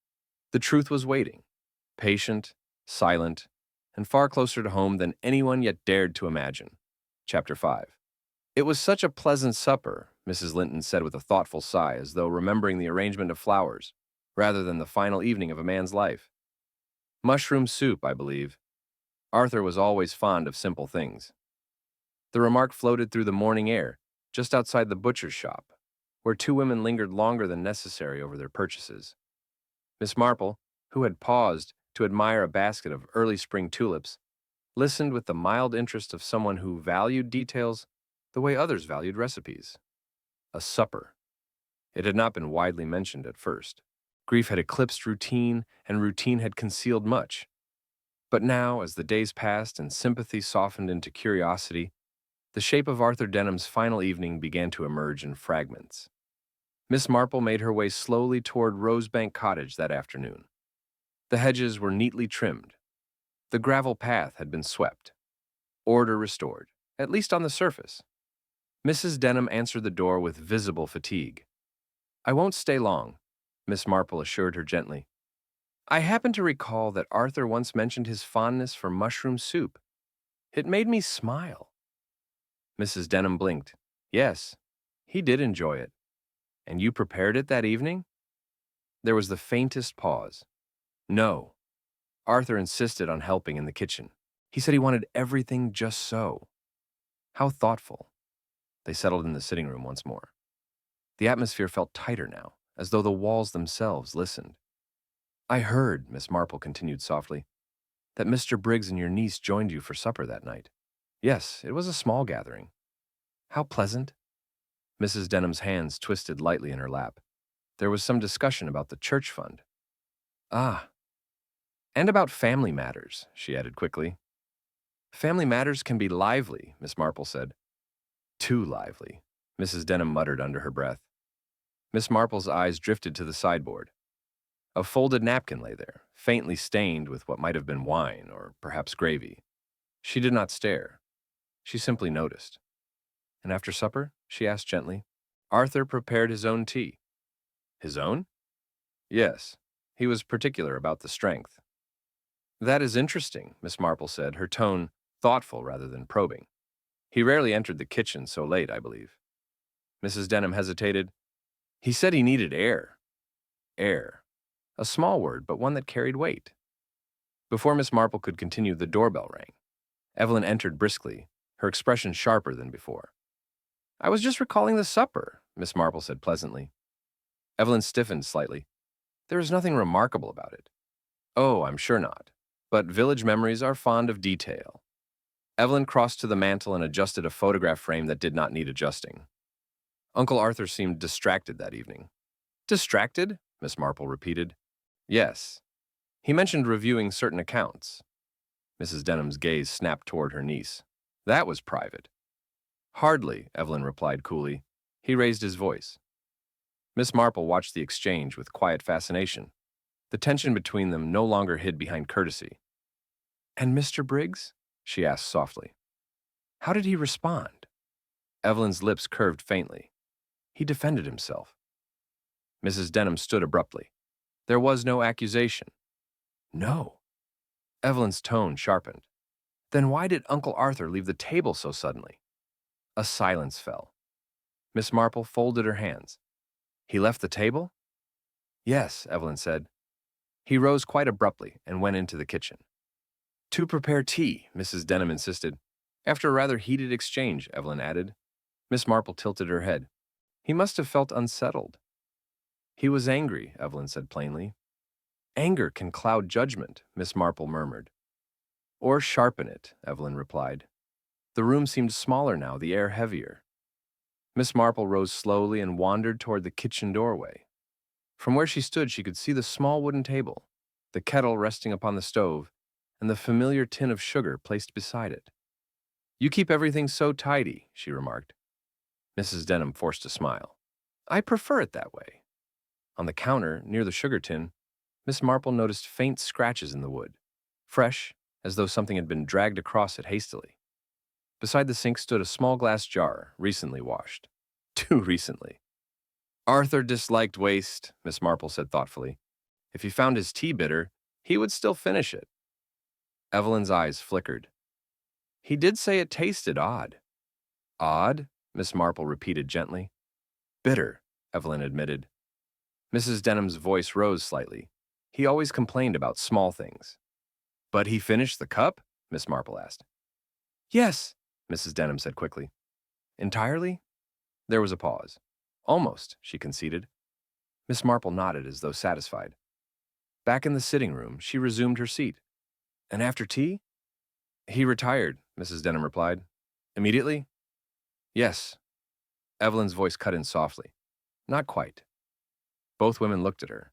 the truth was waiting, patient, silent, and far closer to home than anyone yet dared to imagine. Chapter 5. It was such a pleasant supper, Mrs. Linton said with a thoughtful sigh, as though remembering the arrangement of flowers, rather than the final evening of a man's life. Mushroom soup, I believe. Arthur was always fond of simple things. The remark floated through the morning air, just outside the butcher's shop, where two women lingered longer than necessary over their purchases. Miss Marple, who had paused to admire a basket of early spring tulips, listened with the mild interest of someone who valued details the way others valued recipes. A supper. It had not been widely mentioned at first. Grief had eclipsed routine, and routine had concealed much. But now, as the days passed and sympathy softened into curiosity, the shape of Arthur Denham's final evening began to emerge in fragments. Miss Marple made her way slowly toward Rosebank Cottage that afternoon. The hedges were neatly trimmed. The gravel path had been swept. Order restored, at least on the surface. Mrs. Denham answered the door with visible fatigue. I won't stay long, Miss Marple assured her gently. I happen to recall that Arthur once mentioned his fondness for mushroom soup. It made me smile. Mrs. Denham blinked. Yes, he did enjoy it. And you prepared it that evening? There was the faintest pause. No. Arthur insisted on helping in the kitchen. He said he wanted everything just so. How thoughtful. They settled in the sitting room once more. The atmosphere felt tighter now, as though the walls themselves listened. I heard, Miss Marple continued softly, that Mr. Briggs and your niece joined you for supper that night. Yes, it was a small gathering. How pleasant. Mrs. Denham's hands twisted lightly in her lap. There was some discussion about the church fund. Ah. And about family matters, she added quickly. Family matters can be lively, Miss Marple said. Too lively, Mrs. Denham muttered under her breath. Miss Marple's eyes drifted to the sideboard. A folded napkin lay there, faintly stained with what might have been wine or perhaps gravy. She did not stare. She simply noticed. And after supper, she asked gently, Arthur prepared his own tea. His own? Yes. He was particular about the strength. That is interesting, Miss Marple said, her tone thoughtful rather than probing. He rarely entered the kitchen so late, I believe. Mrs. Denham hesitated. He said he needed air. Air. A small word, but one that carried weight. Before Miss Marple could continue, the doorbell rang. Evelyn entered briskly, her expression sharper than before. "I was just recalling the supper," Miss Marple said pleasantly. Evelyn stiffened slightly. "There is nothing remarkable about it." "Oh, I'm sure not. But village memories are fond of detail." Evelyn crossed to the mantel and adjusted a photograph frame that did not need adjusting. Uncle Arthur seemed distracted that evening. "Distracted?" Miss Marple repeated. "Yes. He mentioned reviewing certain accounts." Mrs. Denham's gaze snapped toward her niece. "That was private." "Hardly," Evelyn replied coolly. "He raised his voice." Miss Marple watched the exchange with quiet fascination. The tension between them no longer hid behind courtesy. "And Mr. Briggs?" she asked softly. "How did he respond?" Evelyn's lips curved faintly. "He defended himself." Mrs. Denham stood abruptly. There was no accusation. "No." Evelyn's tone sharpened. "Then why did Uncle Arthur leave the table so suddenly?" A silence fell. Miss Marple folded her hands. "He left the table?" "Yes," Evelyn said. He rose quite abruptly and went into the kitchen. "To prepare tea," Mrs. Denham insisted. After a rather heated exchange, Evelyn added. Miss Marple tilted her head. "He must have felt unsettled." "He was angry," Evelyn said plainly. "Anger can cloud judgment," Miss Marple murmured. "Or sharpen it," Evelyn replied. The room seemed smaller now, the air heavier. Miss Marple rose slowly and wandered toward the kitchen doorway. From where she stood, she could see the small wooden table, the kettle resting upon the stove, and the familiar tin of sugar placed beside it. "You keep everything so tidy," she remarked. Mrs. Denham forced a smile. "I prefer it that way." On the counter, near the sugar tin, Miss Marple noticed faint scratches in the wood, fresh, as though something had been dragged across it hastily. Beside the sink stood a small glass jar, recently washed. Too recently. "Arthur disliked waste," Miss Marple said thoughtfully. "If he found his tea bitter, he would still finish it." Evelyn's eyes flickered. "He did say it tasted odd." "Odd?" Miss Marple repeated gently. "Bitter," Evelyn admitted. Mrs. Denham's voice rose slightly. "He always complained about small things." "But he finished the cup?" Miss Marple asked. "Yes," Mrs. Denham said quickly. "Entirely?" There was a pause. "Almost," she conceded. Miss Marple nodded as though satisfied. Back in the sitting room, she resumed her seat. "And after tea?" "He retired," Mrs. Denham replied. "Immediately?" "Yes." Evelyn's voice cut in softly. "Not quite." Both women looked at her.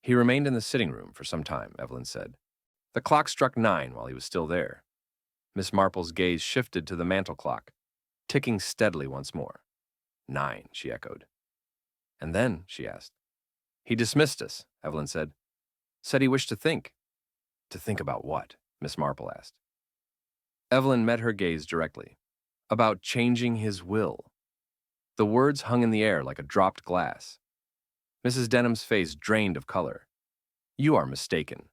"He remained in the sitting room for some time," Evelyn said. "The clock struck 9 while he was still there." Miss Marple's gaze shifted to the mantel clock, ticking steadily once more. 9, she echoed. "And then?" she asked. "He dismissed us," Evelyn said. "Said he wished to think." "To think about what?" Miss Marple asked. Evelyn met her gaze directly. "About changing his will." The words hung in the air like a dropped glass. Mrs. Denham's face drained of color. "You are mistaken."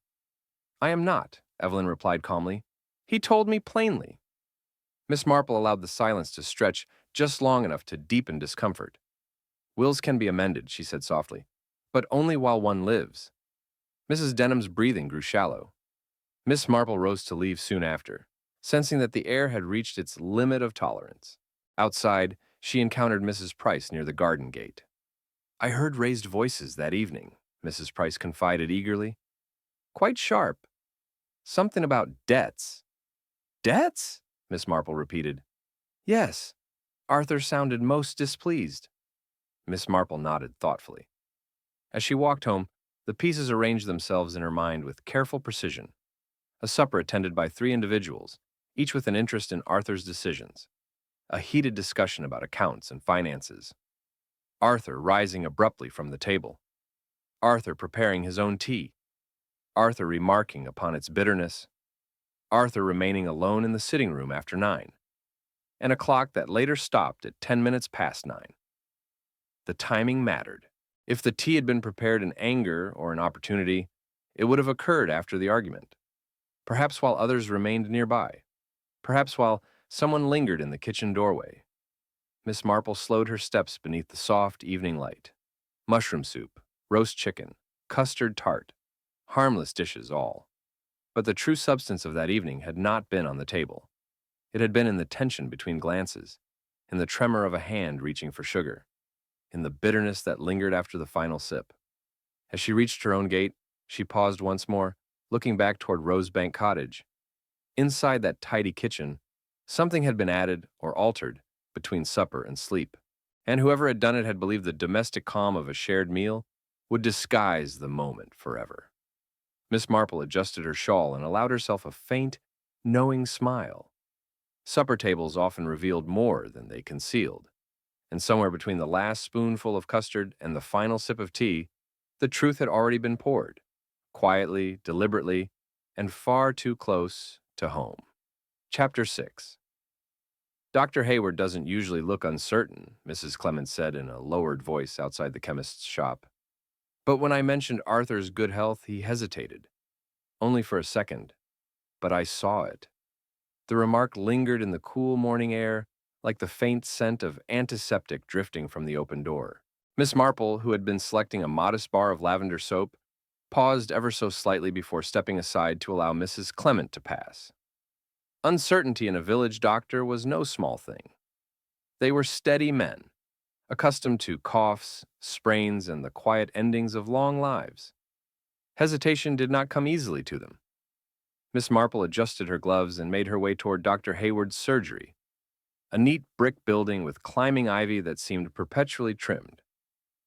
"I am not," Evelyn replied calmly. "He told me plainly." Miss Marple allowed the silence to stretch just long enough to deepen discomfort. "Wills can be amended," she said softly, "but only while one lives." Mrs. Denham's breathing grew shallow. Miss Marple rose to leave soon after, sensing that the air had reached its limit of tolerance. Outside, she encountered Mrs. Price near the garden gate. "I heard raised voices that evening," Mrs. Price confided eagerly. "Quite sharp. Something about debts." "Debts?" Miss Marple repeated. "Yes. Arthur sounded most displeased." Miss Marple nodded thoughtfully. As she walked home, the pieces arranged themselves in her mind with careful precision. A supper attended by 3 individuals, each with an interest in Arthur's decisions. A heated discussion about accounts and finances. Arthur rising abruptly from the table. Arthur preparing his own tea. Arthur remarking upon its bitterness. Arthur remaining alone in the sitting room after 9. And a clock that later stopped at 10 minutes past 9. The timing mattered. If the tea had been prepared in anger or an opportunity, it would have occurred after the argument. Perhaps while others remained nearby. Perhaps while someone lingered in the kitchen doorway. Miss Marple slowed her steps beneath the soft evening light. Mushroom soup, roast chicken, Custard tart. Harmless dishes all. But the true substance of that evening had not been on the table. It had been in the tension between glances, in the tremor of a hand reaching for sugar, in the bitterness that lingered after the final sip. As she reached her own gate, she paused once more, looking back toward Rosebank Cottage. Inside that tidy kitchen, something had been added or altered between supper and sleep, and whoever had done it had believed the domestic calm of a shared meal would disguise the moment forever. Miss Marple adjusted her shawl and allowed herself a faint, knowing smile. Supper tables often revealed more than they concealed, and somewhere between the last spoonful of custard and the final sip of tea, the truth had already been poured, quietly, deliberately, and far too close to home. Chapter 6. Dr. Hayward doesn't usually look uncertain, Mrs. Clemens said in a lowered voice outside the chemist's shop. But when I mentioned Arthur's good health, he hesitated. Only for a second. But I saw it. The remark lingered in the cool morning air, like the faint scent of antiseptic drifting from the open door. Miss Marple, who had been selecting a modest bar of lavender soap, paused ever so slightly before stepping aside to allow Mrs. Clement to pass. Uncertainty in a village doctor was no small thing. They were steady men, accustomed to coughs, sprains, and the quiet endings of long lives. Hesitation did not come easily to them. Miss Marple adjusted her gloves and made her way toward Dr. Hayward's surgery, a neat brick building with climbing ivy that seemed perpetually trimmed.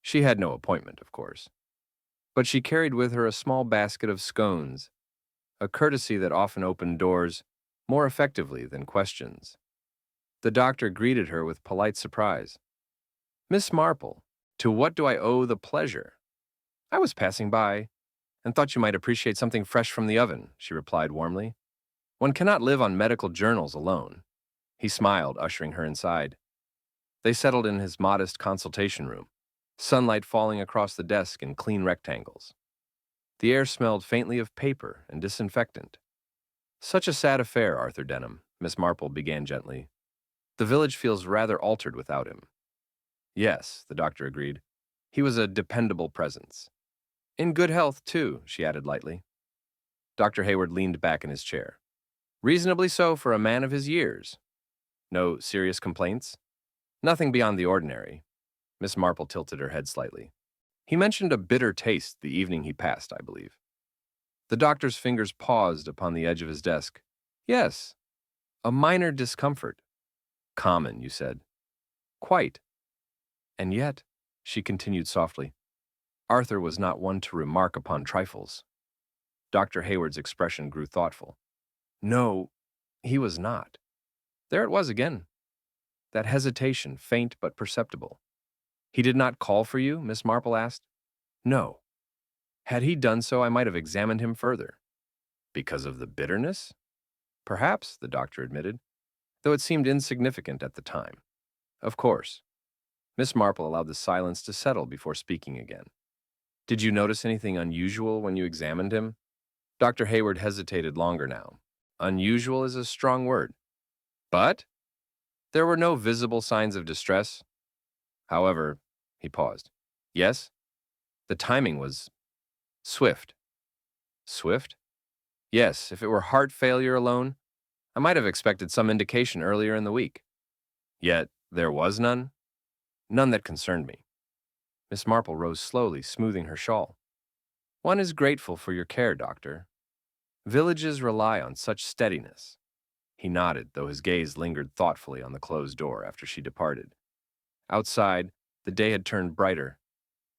She had no appointment, of course, but she carried with her a small basket of scones, a courtesy that often opened doors more effectively than questions. The doctor greeted her with polite surprise. "Miss Marple, to what do I owe the pleasure?" "I was passing by and thought you might appreciate something fresh from the oven," she replied warmly. "One cannot live on medical journals alone." He smiled, ushering her inside. They settled in his modest consultation room, sunlight falling across the desk in clean rectangles. The air smelled faintly of paper and disinfectant. "Such a sad affair, Arthur Denham," Miss Marple began gently. "The village feels rather altered without him." "Yes," the doctor agreed. "He was a dependable presence." "In good health, too," she added lightly. Dr. Hayward leaned back in his chair. "Reasonably so for a man of his years." "No serious complaints?" "Nothing beyond the ordinary." Miss Marple tilted her head slightly. "He mentioned a bitter taste the evening he passed, I believe." The doctor's fingers paused upon the edge of his desk. "Yes, a minor discomfort." "Common, you said." "Quite. And yet," she continued softly, "Arthur was not one to remark upon trifles." Dr. Hayward's expression grew thoughtful. "No, he was not." There it was again. That hesitation, faint but perceptible. "He did not call for you?" Miss Marple asked. "No. Had he done so, I might have examined him further." "Because of the bitterness?" "Perhaps," the doctor admitted, though it seemed insignificant at the time. "Of course." Miss Marple allowed the silence to settle before speaking again. "Did you notice anything unusual when you examined him?" Dr. Hayward hesitated longer now. "Unusual is a strong word." "But?" "There were no visible signs of distress. However," he paused. "Yes?" "The timing was swift." "Swift?" "Yes, if it were heart failure alone, I might have expected some indication earlier in the week." "Yet there was none?" "None that concerned me." Miss Marple rose slowly, smoothing her shawl. "One is grateful for your care, doctor. Villages rely on such steadiness." He nodded, though his gaze lingered thoughtfully on the closed door after she departed. Outside, the day had turned brighter,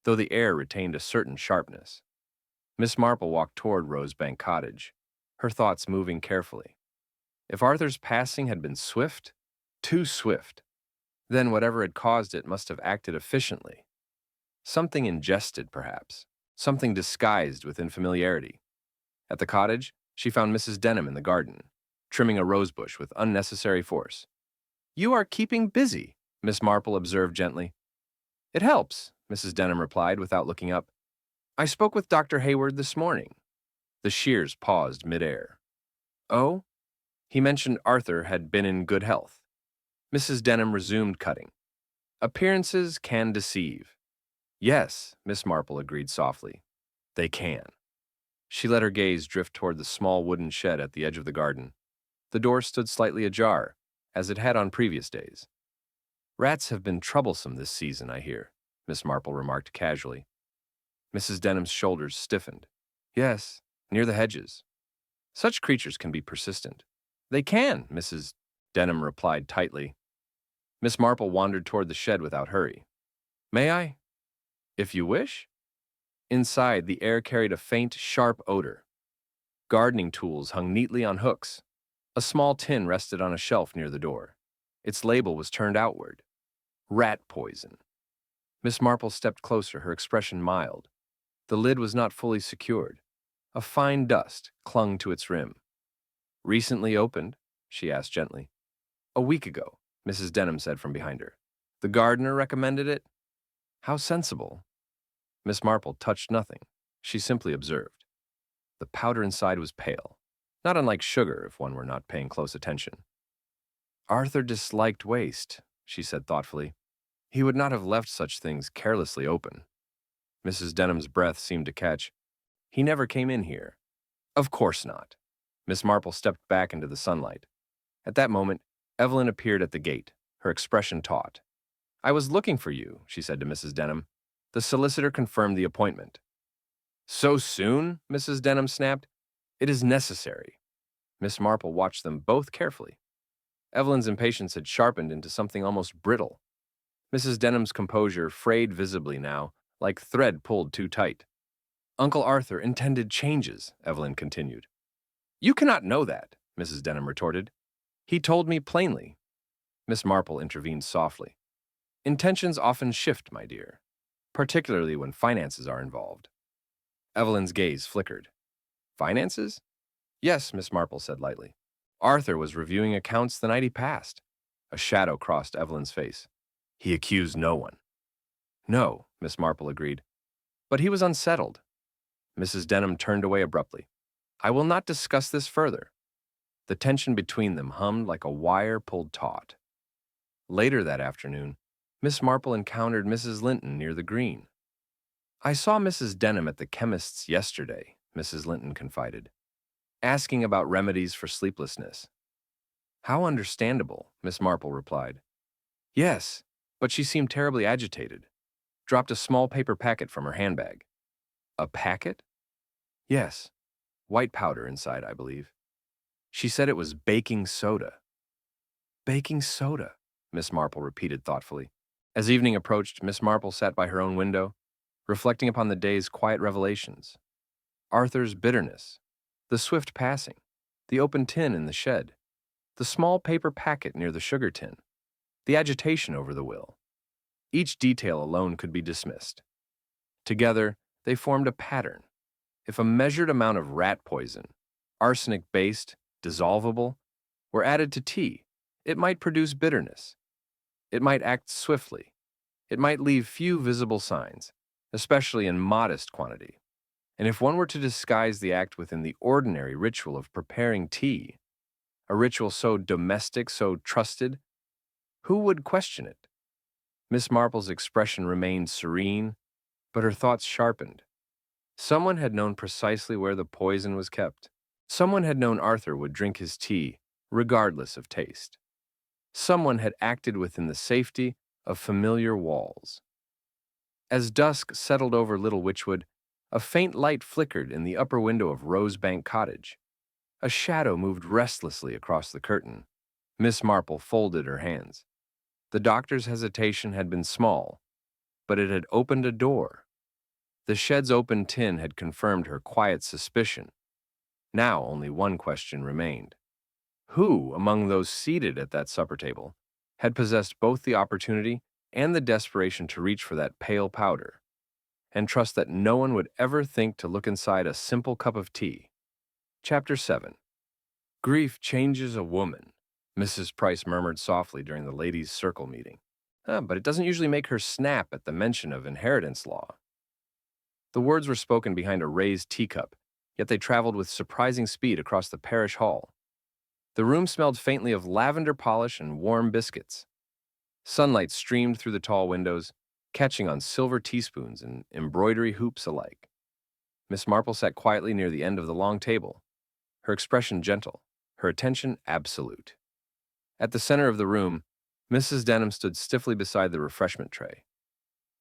though the air retained a certain sharpness. Miss Marple walked toward Rosebank Cottage, her thoughts moving carefully. If Arthur's passing had been swift, too swift, then whatever had caused it must have acted efficiently. Something ingested, perhaps. Something disguised within familiarity. At the cottage, she found Mrs. Denham in the garden, trimming a rosebush with unnecessary force. "You are keeping busy," Miss Marple observed gently. "It helps," Mrs. Denham replied without looking up. "I spoke with Dr. Hayward this morning." The shears paused midair. "Oh?" "He mentioned Arthur had been in good health." Mrs. Denham resumed cutting. "Appearances can deceive." "Yes," Miss Marple agreed softly. They can. She let her gaze drift toward the small wooden shed at the edge of the garden. The door stood slightly ajar, as it had on previous days. Rats have been troublesome this season, I hear, Miss Marple remarked casually. Mrs. Denham's shoulders stiffened. Yes, near the hedges. Such creatures can be persistent. They can, Mrs. Denham replied tightly. Miss Marple wandered toward the shed without hurry. May I? If you wish. Inside, the air carried a faint, sharp odor. Gardening tools hung neatly on hooks. A small tin rested on a shelf near the door. Its label was turned outward. Rat poison. Miss Marple stepped closer, her expression mild. The lid was not fully secured. A fine dust clung to its rim. Recently opened? She asked gently. A week ago, Mrs. Denham said from behind her. The gardener recommended it? How sensible. Miss Marple touched nothing. She simply observed. The powder inside was pale, not unlike sugar if one were not paying close attention. Arthur disliked waste, she said thoughtfully. He would not have left such things carelessly open. Mrs. Denham's breath seemed to catch. He never came in here. Of course not. Miss Marple stepped back into the sunlight. At that moment, Evelyn appeared at the gate, her expression taut. I was looking for you, she said to Mrs. Denham. The solicitor confirmed the appointment. So soon? Mrs. Denham snapped. It is necessary. Miss Marple watched them both carefully. Evelyn's impatience had sharpened into something almost brittle. Mrs. Denham's composure frayed visibly now, like thread pulled too tight. Uncle Arthur intended changes, Evelyn continued. You cannot know that, Mrs. Denham retorted. He told me plainly. Miss Marple intervened softly. Intentions often shift, my dear, particularly when finances are involved. Evelyn's gaze flickered. Finances? Yes, Miss Marple said lightly. Arthur was reviewing accounts the night he passed. A shadow crossed Evelyn's face. He accused no one. No, Miss Marple agreed. But he was unsettled. Mrs. Denham turned away abruptly. I will not discuss this further. The tension between them hummed like a wire pulled taut. Later that afternoon, Miss Marple encountered Mrs. Linton near the green. I saw Mrs. Denham at the chemist's yesterday, Mrs. Linton confided, asking about remedies for sleeplessness. How understandable, Miss Marple replied. Yes, but she seemed terribly agitated. Dropped a small paper packet from her handbag. A packet? Yes. White powder inside, I believe. She said it was baking soda. Baking soda, Miss Marple repeated thoughtfully. As evening approached, Miss Marple sat by her own window, reflecting upon the day's quiet revelations. Arthur's bitterness, the swift passing, the open tin in the shed, the small paper packet near the sugar tin, the agitation over the will. Each detail alone could be dismissed. Together, they formed a pattern. If a measured amount of rat poison, arsenic-based, dissolvable, were added to tea, it might produce bitterness. It might act swiftly. It might leave few visible signs, especially in modest quantity. And if one were to disguise the act within the ordinary ritual of preparing tea, a ritual so domestic, so trusted, who would question it? Miss Marple's expression remained serene, but her thoughts sharpened. Someone had known precisely where the poison was kept. Someone had known Arthur would drink his tea, regardless of taste. Someone had acted within the safety of familiar walls. As dusk settled over Little Wychwood, a faint light flickered in the upper window of Rosebank Cottage. A shadow moved restlessly across the curtain. Miss Marple folded her hands. The doctor's hesitation had been small, but it had opened a door. The shed's open tin had confirmed her quiet suspicion. Now only one question remained. Who, among those seated at that supper table, had possessed both the opportunity and the desperation to reach for that pale powder, and trust that no one would ever think to look inside a simple cup of tea? Chapter 7. Grief changes a woman, Mrs. Price murmured softly during the ladies' circle meeting. But it doesn't usually make her snap at the mention of inheritance law. The words were spoken behind a raised teacup, yet they traveled with surprising speed across the parish hall. The room smelled faintly of lavender polish and warm biscuits. Sunlight streamed through the tall windows, catching on silver teaspoons and embroidery hoops alike. Miss Marple sat quietly near the end of the long table, her expression gentle, her attention absolute. At the center of the room, Mrs. Denham stood stiffly beside the refreshment tray.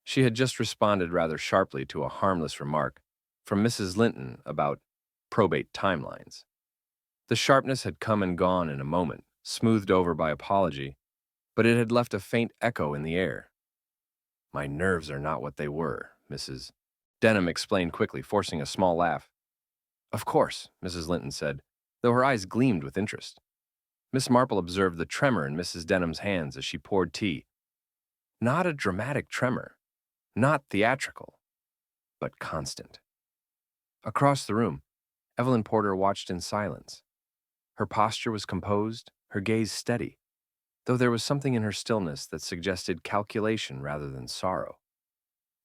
She had just responded rather sharply to a harmless remark from Mrs. Linton about probate timelines. The sharpness had come and gone in a moment, smoothed over by apology, but it had left a faint echo in the air. "My nerves are not what they were," Mrs. Denham explained quickly, forcing a small laugh. "Of course," Mrs. Linton said, though her eyes gleamed with interest. Miss Marple observed the tremor in Mrs. Denham's hands as she poured tea. Not a dramatic tremor, not theatrical, but constant. Across the room, Evelyn Porter watched in silence. Her posture was composed, her gaze steady, though there was something in her stillness that suggested calculation rather than sorrow.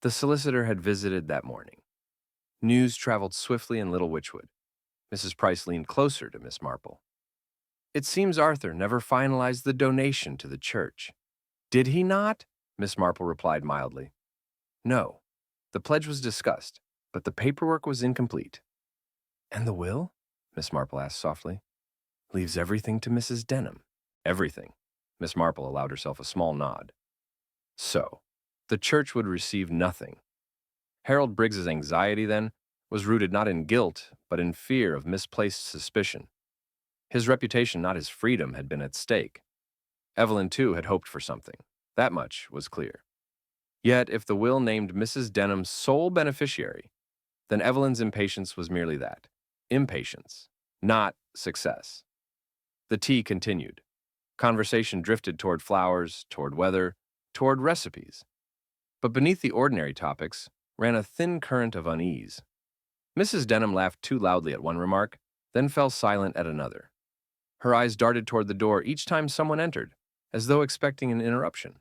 The solicitor had visited that morning. News traveled swiftly in Little Wychwood. Mrs. Price leaned closer to Miss Marple. "It seems Arthur never finalized the donation to the church." "Did he not?" Miss Marple replied mildly. "No. The pledge was discussed, but the paperwork was incomplete." "And the will?" Miss Marple asked softly. "Leaves everything to Mrs. Denham." "Everything." Miss Marple allowed herself a small nod. "So, the church would receive nothing." Harold Briggs's anxiety, then, was rooted not in guilt, but in fear of misplaced suspicion. His reputation, not his freedom, had been at stake. Evelyn, too, had hoped for something. That much was clear. Yet, if the will named Mrs. Denham's sole beneficiary, then Evelyn's impatience was merely that. Impatience, not success. The tea continued. Conversation drifted toward flowers, toward weather, toward recipes. But beneath the ordinary topics ran a thin current of unease. Mrs. Denham laughed too loudly at one remark, then fell silent at another. Her eyes darted toward the door each time someone entered, as though expecting an interruption.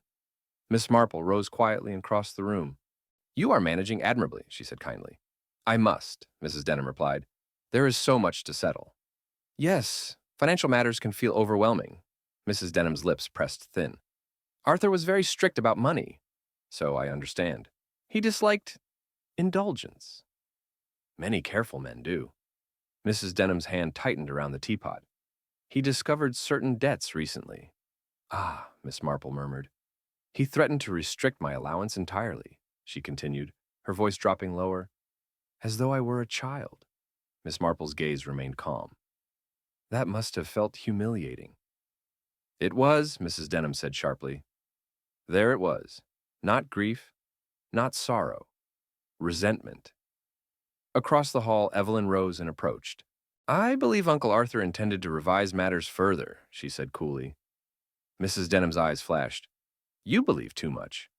Miss Marple rose quietly and crossed the room. "You are managing admirably," she said kindly. "I must," Mrs. Denham replied. "There is so much to settle." "Yes, financial matters can feel overwhelming." Mrs. Denham's lips pressed thin. "Arthur was very strict about money, so I understand. He disliked indulgence." "Many careful men do." Mrs. Denham's hand tightened around the teapot. "He discovered certain debts recently." "Ah," Miss Marple murmured. "He threatened to restrict my allowance entirely," she continued, her voice dropping lower. "As though I were a child." Miss Marple's gaze remained calm. "That must have felt humiliating." "It was," Mrs. Denham said sharply. "There it was. Not grief, not sorrow. Resentment." Across the hall, Evelyn rose and approached. "I believe Uncle Arthur intended to revise matters further," she said coolly. Mrs. Denham's eyes flashed. "You believe too much."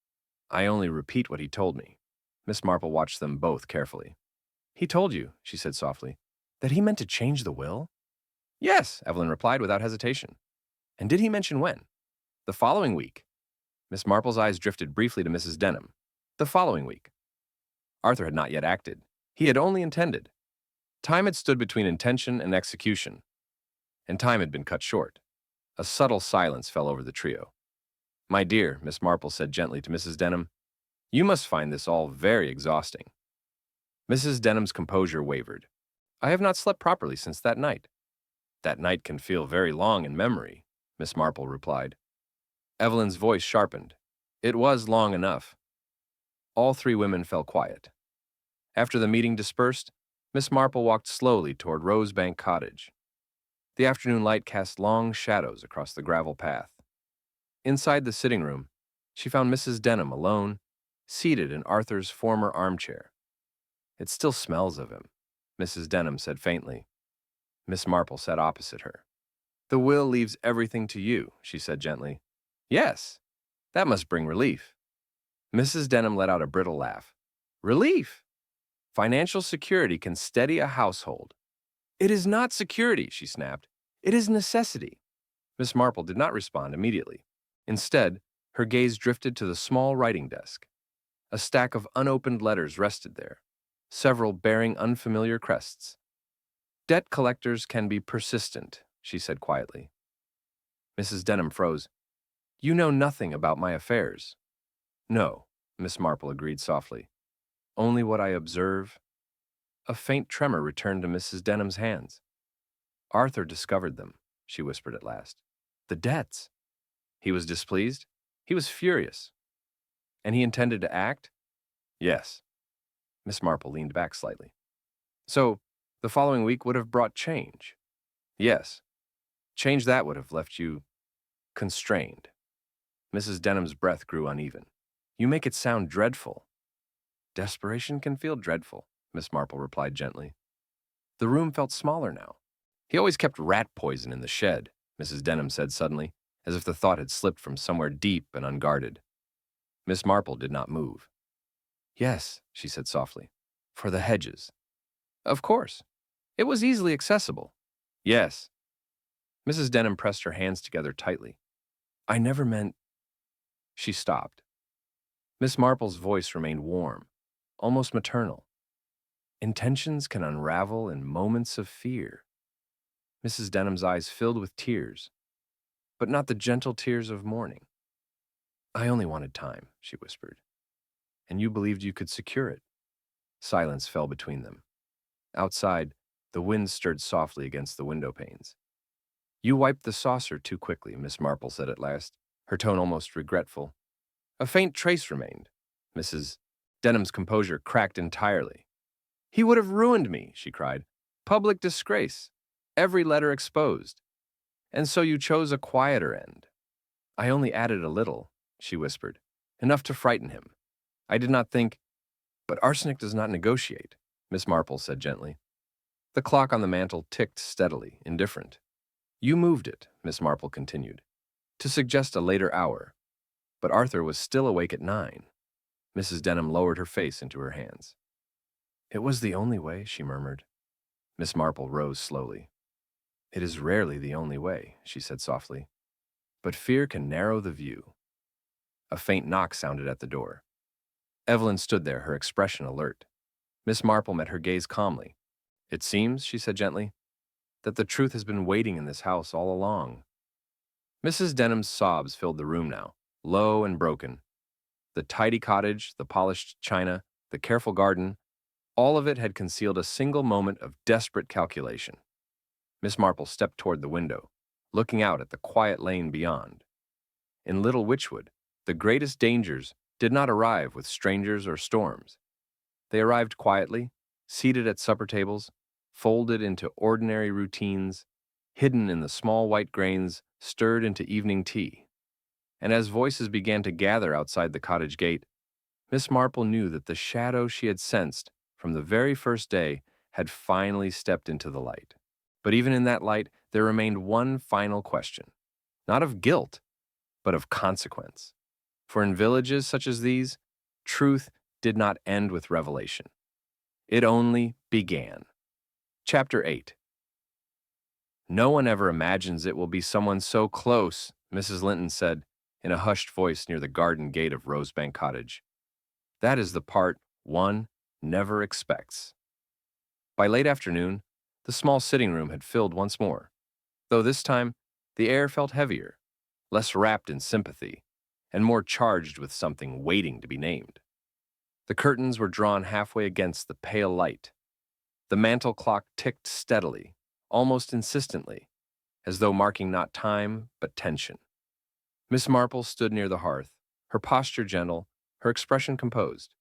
"I only repeat what he told me." Miss Marple watched them both carefully. "He told you," she said softly, "that he meant to change the will?" "Yes," Evelyn replied without hesitation. "And did he mention when?" "The following week." Miss Marple's eyes drifted briefly to Mrs. Denham. "The following week." Arthur had not yet acted. He had only intended. Time had stood between intention and execution, and time had been cut short. A subtle silence fell over the trio. "My dear," Miss Marple said gently to Mrs. Denham, "you must find this all very exhausting." Mrs. Denham's composure wavered. "I have not slept properly since that night." "That night can feel very long in memory," Miss Marple replied. Evelyn's voice sharpened. "It was long enough." All three women fell quiet. After the meeting dispersed, Miss Marple walked slowly toward Rosebank Cottage. The afternoon light cast long shadows across the gravel path. Inside the sitting room, she found Mrs. Denham alone, seated in Arthur's former armchair. "It still smells of him," Mrs. Denham said faintly. Miss Marple sat opposite her. "The will leaves everything to you," she said gently. "Yes, that must bring relief." Mrs. Denham let out a brittle laugh. "Relief? Financial security can steady a household." "It is not security," she snapped. "It is necessity." Miss Marple did not respond immediately. Instead, her gaze drifted to the small writing desk. A stack of unopened letters rested there, several bearing unfamiliar crests. "Debt collectors can be persistent," she said quietly. Mrs. Denham froze. "You know nothing about my affairs." "No," Miss Marple agreed softly. "Only what I observe A faint tremor returned to Mrs. Denham's hands. Arthur discovered them, she whispered at last. The debts. He was displeased. He was furious. And he intended to act? Yes. Miss Marple leaned back slightly. So, the following week would have brought change? Yes. Change that would have left you constrained. Mrs. Denham's breath grew uneven. You make it sound dreadful. Desperation can feel dreadful, Miss Marple replied gently. The room felt smaller now. He always kept rat poison in the shed, Mrs. Denham said suddenly, as if the thought had slipped from somewhere deep and unguarded. Miss Marple did not move. Yes, she said softly, for the hedges. Of course. It was easily accessible. Yes. Mrs. Denham pressed her hands together tightly. I never meant... She stopped. Miss Marple's voice remained warm, almost maternal. Intentions can unravel in moments of fear. Mrs. Denham's eyes filled with tears, but not the gentle tears of mourning. I only wanted time, she whispered. And you believed you could secure it. Silence fell between them. Outside, the wind stirred softly against the window panes. You wiped the saucer too quickly, Miss Marple said at last, her tone almost regretful. A faint trace remained. Mrs. Denham's composure cracked entirely. He would have ruined me, she cried. Public disgrace. Every letter exposed. And so you chose a quieter end. I only added a little, she whispered, enough to frighten him. I did not think... But arsenic does not negotiate, Miss Marple said gently. The clock on the mantel ticked steadily, indifferent. You moved it, Miss Marple continued, to suggest a later hour. But Arthur was still awake at 9. Mrs. Denham lowered her face into her hands. It was the only way, she murmured. Miss Marple rose slowly. It is rarely the only way, she said softly. But fear can narrow the view. A faint knock sounded at the door. Evelyn stood there, her expression alert. Miss Marple met her gaze calmly. It seems, she said gently, that the truth has been waiting in this house all along. Mrs. Denham's sobs filled the room now, low and broken. The tidy cottage, the polished china, the careful garden, all of it had concealed a single moment of desperate calculation. Miss Marple stepped toward the window, looking out at the quiet lane beyond. In Little Wychwood, the greatest dangers did not arrive with strangers or storms. They arrived quietly, seated at supper tables, folded into ordinary routines, hidden in the small white grains stirred into evening tea. And as voices began to gather outside the cottage gate, Miss Marple knew that the shadow she had sensed from the very first day had finally stepped into the light. But even in that light, there remained one final question, not of guilt, but of consequence. For in villages such as these, truth did not end with revelation. It only began. Chapter 8. No one ever imagines it will be someone so close, Mrs. Linton said in a hushed voice near the garden gate of Rosebank Cottage. That is the part one never expects. By late afternoon, the small sitting room had filled once more, though this time the air felt heavier, less wrapped in sympathy, and more charged with something waiting to be named. The curtains were drawn halfway against the pale light. The mantel clock ticked steadily, almost insistently, as though marking not time but tension. Miss Marple stood near the hearth, her posture gentle, her expression composed.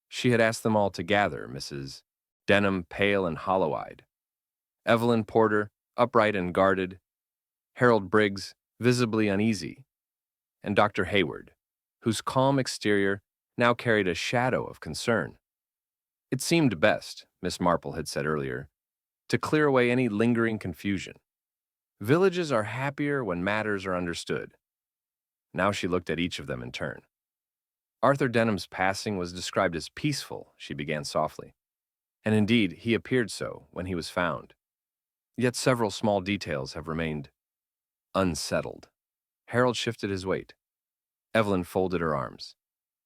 She had asked them all to gather, Mrs. Denham pale and hollow-eyed, Evelyn Porter upright and guarded, Harold Briggs visibly uneasy, and Dr. Hayward, whose calm exterior now carried a shadow of concern. It seemed best, Miss Marple had said earlier, to clear away any lingering confusion. Villages are happier when matters are understood. Now she looked at each of them in turn. Arthur Denham's passing was described as peaceful, she began softly. And indeed, he appeared so when he was found. Yet several small details have remained unsettled. Harold shifted his weight. Evelyn folded her arms.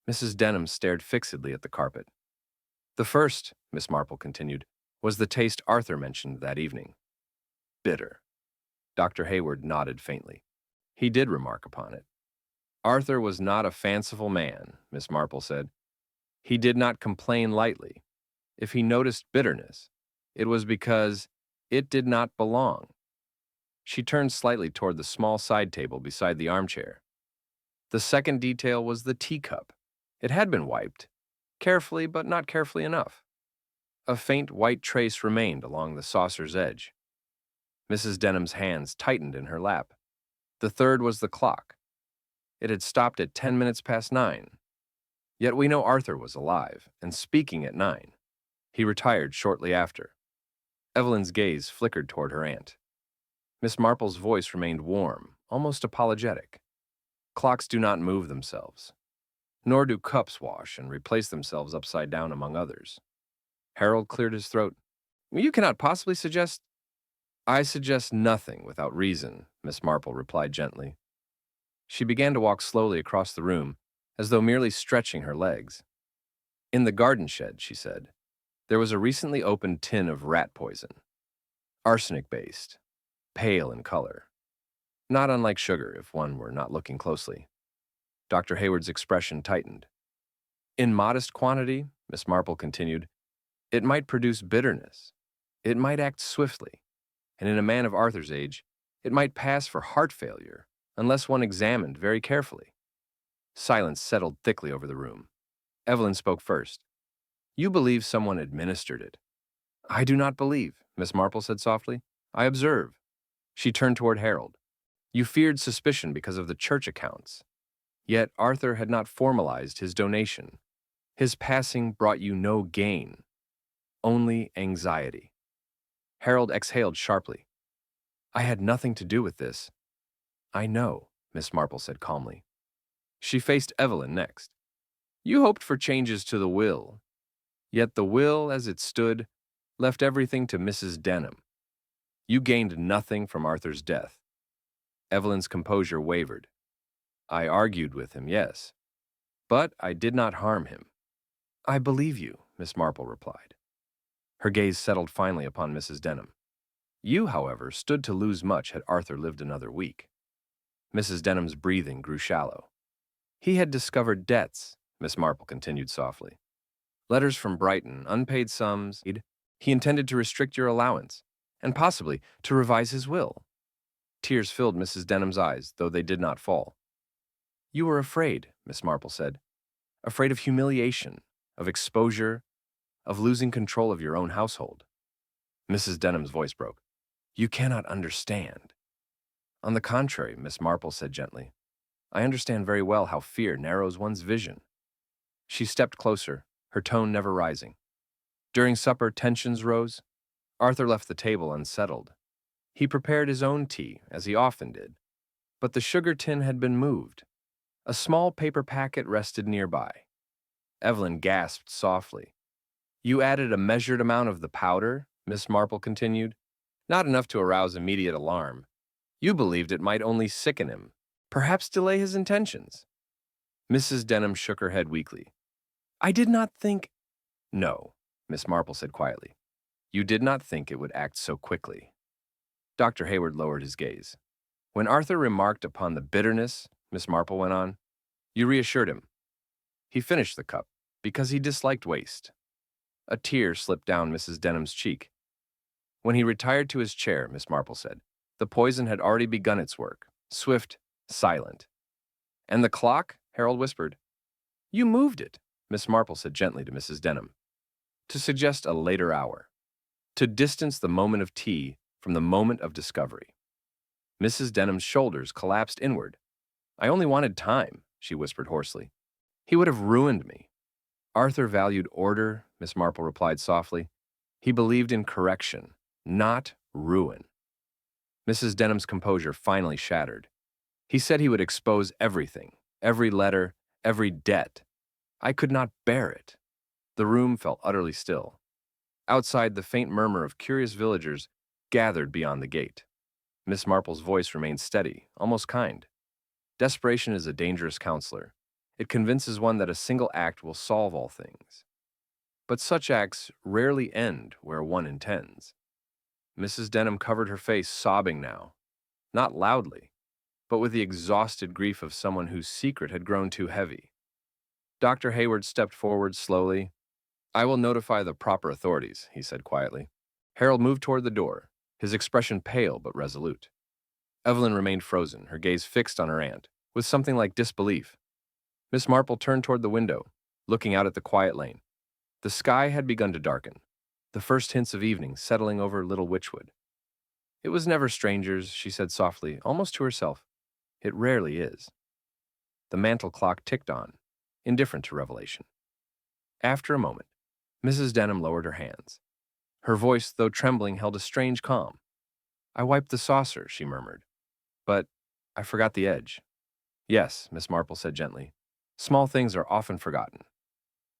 Mrs. Denham stared fixedly at the carpet. The first, Miss Marple continued, was the taste Arthur mentioned that evening. Bitter. Dr. Hayward nodded faintly. He did remark upon it. Arthur was not a fanciful man, Miss Marple said. He did not complain lightly. If he noticed bitterness, it was because it did not belong. She turned slightly toward the small side table beside the armchair. The second detail was the teacup. It had been wiped, carefully but not carefully enough. A faint white trace remained along the saucer's edge. Mrs. Denham's hands tightened in her lap. The third was the clock. It had stopped at 10 minutes past 9. Yet we know Arthur was alive and speaking at 9. He retired shortly after. Evelyn's gaze flickered toward her aunt. Miss Marple's voice remained warm, almost apologetic. Clocks do not move themselves, nor do cups wash and replace themselves upside down among others. Harold cleared his throat. You cannot possibly suggest— I suggest nothing without reason, Miss Marple replied gently. She began to walk slowly across the room, as though merely stretching her legs. In the garden shed, she said, there was a recently opened tin of rat poison, arsenic-based, pale in color, not unlike sugar if one were not looking closely. Dr. Hayward's expression tightened. In modest quantity, Miss Marple continued, it might produce bitterness. It might act swiftly, and in a man of Arthur's age, it might pass for heart failure unless one examined very carefully. Silence settled thickly over the room. Evelyn spoke first. You believe someone administered it. I do not believe, Miss Marple said softly. I observe. She turned toward Harold. You feared suspicion because of the church accounts. Yet Arthur had not formalized his donation. His passing brought you no gain, only anxiety. Harold exhaled sharply. I had nothing to do with this. I know, Miss Marple said calmly. She faced Evelyn next. You hoped for changes to the will, yet the will, as it stood, left everything to Mrs. Denham. You gained nothing from Arthur's death. Evelyn's composure wavered. I argued with him, yes, but I did not harm him. I believe you, Miss Marple replied. Her gaze settled finally upon Mrs. Denham. You, however, stood to lose much had Arthur lived another week. Mrs. Denham's breathing grew shallow. He had discovered debts, Miss Marple continued softly. Letters from Brighton, unpaid sums. He intended to restrict your allowance, and possibly to revise his will. Tears filled Mrs. Denham's eyes, though they did not fall. You were afraid, Miss Marple said. Afraid of humiliation, of exposure, of losing control of your own household. Mrs. Denham's voice broke. You cannot understand. On the contrary, Miss Marple said gently, I understand very well how fear narrows one's vision. She stepped closer, her tone never rising. During supper, tensions rose. Arthur left the table unsettled. He prepared his own tea, as he often did, but the sugar tin had been moved. A small paper packet rested nearby. Evelyn gasped softly. You added a measured amount of the powder, Miss Marple continued, not enough to arouse immediate alarm. You believed it might only sicken him, perhaps delay his intentions. Mrs. Denham shook her head weakly. I did not think— No, Miss Marple said quietly. You did not think it would act so quickly. Dr. Hayward lowered his gaze. When Arthur remarked upon the bitterness, Miss Marple went on, you reassured him. He finished the cup because he disliked waste. A tear slipped down Mrs. Denham's cheek. When he retired to his chair, Miss Marple said, the poison had already begun its work, swift, silent. And the clock? Harold whispered. You moved it, Miss Marple said gently to Mrs. Denham, to suggest a later hour, to distance the moment of tea from the moment of discovery. Mrs. Denham's shoulders collapsed inward. I only wanted time, she whispered hoarsely. He would have ruined me. Arthur valued order, Miss Marple replied softly. He believed in correction, not ruin. Mrs. Denham's composure finally shattered. He said he would expose everything, every letter, every debt. I could not bear it. The room felt utterly still. Outside, the faint murmur of curious villagers gathered beyond the gate. Miss Marple's voice remained steady, almost kind. Desperation is a dangerous counselor. It convinces one that a single act will solve all things. But such acts rarely end where one intends. Mrs. Denham covered her face, sobbing now, not loudly, but with the exhausted grief of someone whose secret had grown too heavy. Dr. Hayward stepped forward slowly. I will notify the proper authorities, he said quietly. Harold moved toward the door, his expression pale but resolute. Evelyn remained frozen, her gaze fixed on her aunt, with something like disbelief. Miss Marple turned toward the window, looking out at the quiet lane. The sky had begun to darken, the first hints of evening settling over Little Wychwood. It was never strangers, she said softly, almost to herself. It rarely is. The mantel clock ticked on, indifferent to revelation. After a moment, Mrs. Denham lowered her hands. Her voice, though trembling, held a strange calm. I wiped the saucer, she murmured. But I forgot the edge. Yes, Miss Marple said gently. Small things are often forgotten.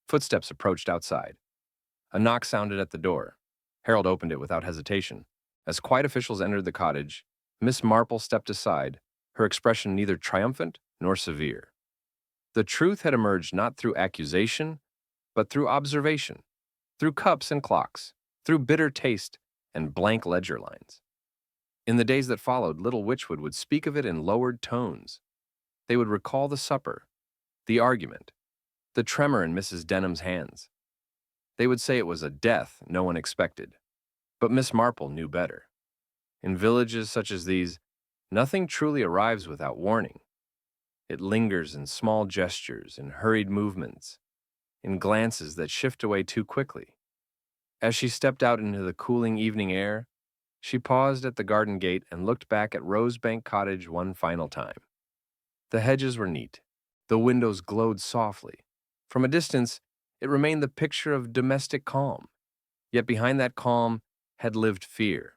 Footsteps approached outside. A knock sounded at the door. Harold opened it without hesitation. As quiet officials entered the cottage, Miss Marple stepped aside, her expression neither triumphant nor severe. The truth had emerged not through accusation, but through observation, through cups and clocks, through bitter taste and blank ledger lines. In the days that followed, Little Wychwood would speak of it in lowered tones. They would recall the supper, the argument, the tremor in Mrs. Denham's hands. They would say it was a death no one expected. But Miss Marple knew better. In villages such as these, nothing truly arrives without warning. It lingers in small gestures, in hurried movements, in glances that shift away too quickly. As she stepped out into the cooling evening air, she paused at the garden gate and looked back at Rosebank Cottage one final time. The hedges were neat. The windows glowed softly. From a distance, it remained the picture of domestic calm. Yet behind that calm had lived fear,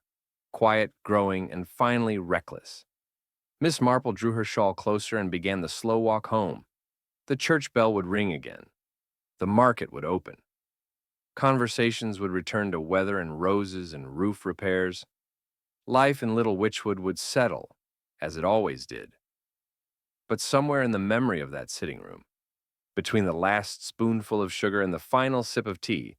quiet, growing, and finally reckless. Miss Marple drew her shawl closer and began the slow walk home. The church bell would ring again. The market would open. Conversations would return to weather and roses and roof repairs. Life in Little Wychwood would settle, as it always did. But somewhere in the memory of that sitting room, between the last spoonful of sugar and the final sip of tea,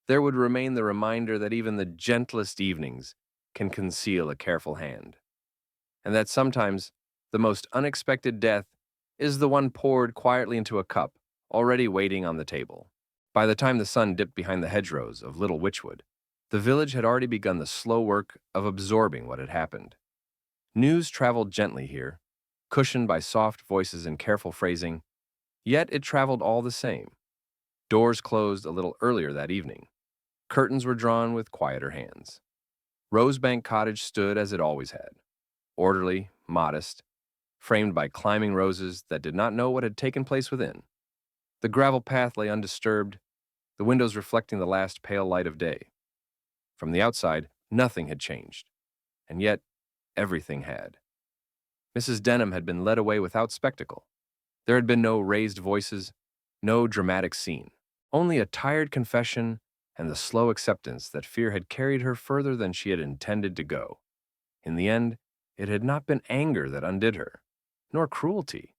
there would remain the reminder that even the gentlest evenings can conceal a careful hand, and that sometimes the most unexpected death is the one poured quietly into a cup, already waiting on the table. By the time the sun dipped behind the hedgerows of Little Wychwood, the village had already begun the slow work of absorbing what had happened. News traveled gently here, cushioned by soft voices and careful phrasing, yet it traveled all the same. Doors closed a little earlier that evening. Curtains were drawn with quieter hands. Rosebank Cottage stood as it always had, orderly, modest, framed by climbing roses that did not know what had taken place within. The gravel path lay undisturbed, the windows reflecting the last pale light of day. From the outside, nothing had changed, and yet everything had. Mrs. Denham had been led away without spectacle. There had been no raised voices, no dramatic scene, only a tired confession and the slow acceptance that fear had carried her further than she had intended to go. In the end, it had not been anger that undid her, nor cruelty.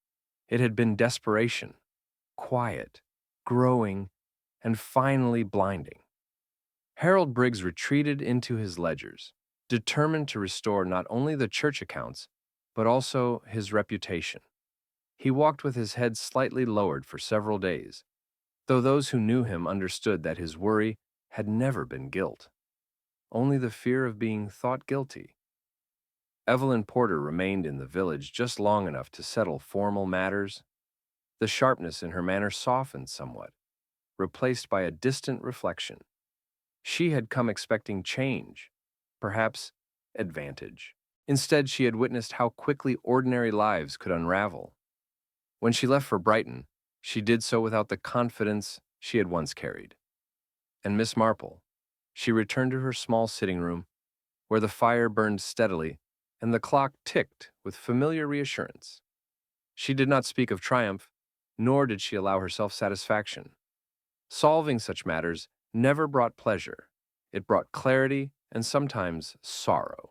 It had been desperation, quiet, growing, and finally blinding. Harold Briggs retreated into his ledgers, determined to restore not only the church accounts, but also his reputation. He walked with his head slightly lowered for several days, though those who knew him understood that his worry had never been guilt, only the fear of being thought guilty. Evelyn Porter remained in the village just long enough to settle formal matters. The sharpness in her manner softened somewhat, replaced by a distant reflection. She had come expecting change, perhaps advantage. Instead, she had witnessed how quickly ordinary lives could unravel. When she left for Brighton, she did so without the confidence she had once carried. And Miss Marple, she returned to her small sitting room, where the fire burned steadily and the clock ticked with familiar reassurance. She did not speak of triumph, nor did she allow herself satisfaction. Solving such matters never brought pleasure. It brought clarity and sometimes sorrow.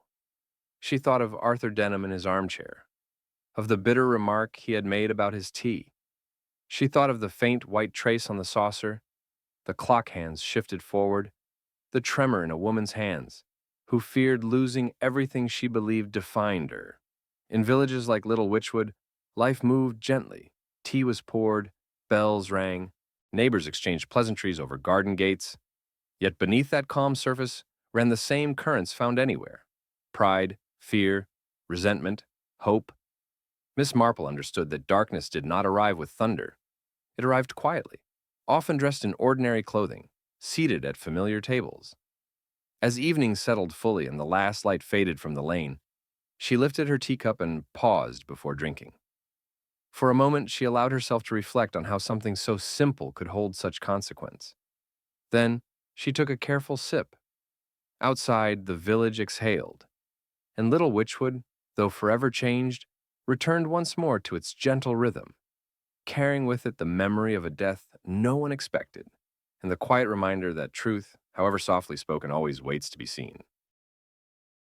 She thought of Arthur Denham in his armchair, of the bitter remark he had made about his tea. She thought of the faint white trace on the saucer, the clock hands shifted forward, the tremor in a woman's hands, who feared losing everything she believed defined her. In villages like Little Wychwood, life moved gently. Tea was poured, bells rang, Neighbors exchanged pleasantries over garden gates. Yet beneath that calm surface ran the same currents found anywhere: pride, fear, resentment, hope. Miss Marple understood that darkness did not arrive with thunder. It arrived quietly, often dressed in ordinary clothing, seated at familiar tables. As evening settled fully and the last light faded from the lane, she lifted her teacup and paused before drinking. For a moment, she allowed herself to reflect on how something so simple could hold such consequence. Then, she took a careful sip. Outside, the village exhaled, and Little Wychwood, though forever changed, returned once more to its gentle rhythm, carrying with it the memory of a death no one expected, and the quiet reminder that truth, however softly spoken, always waits to be seen.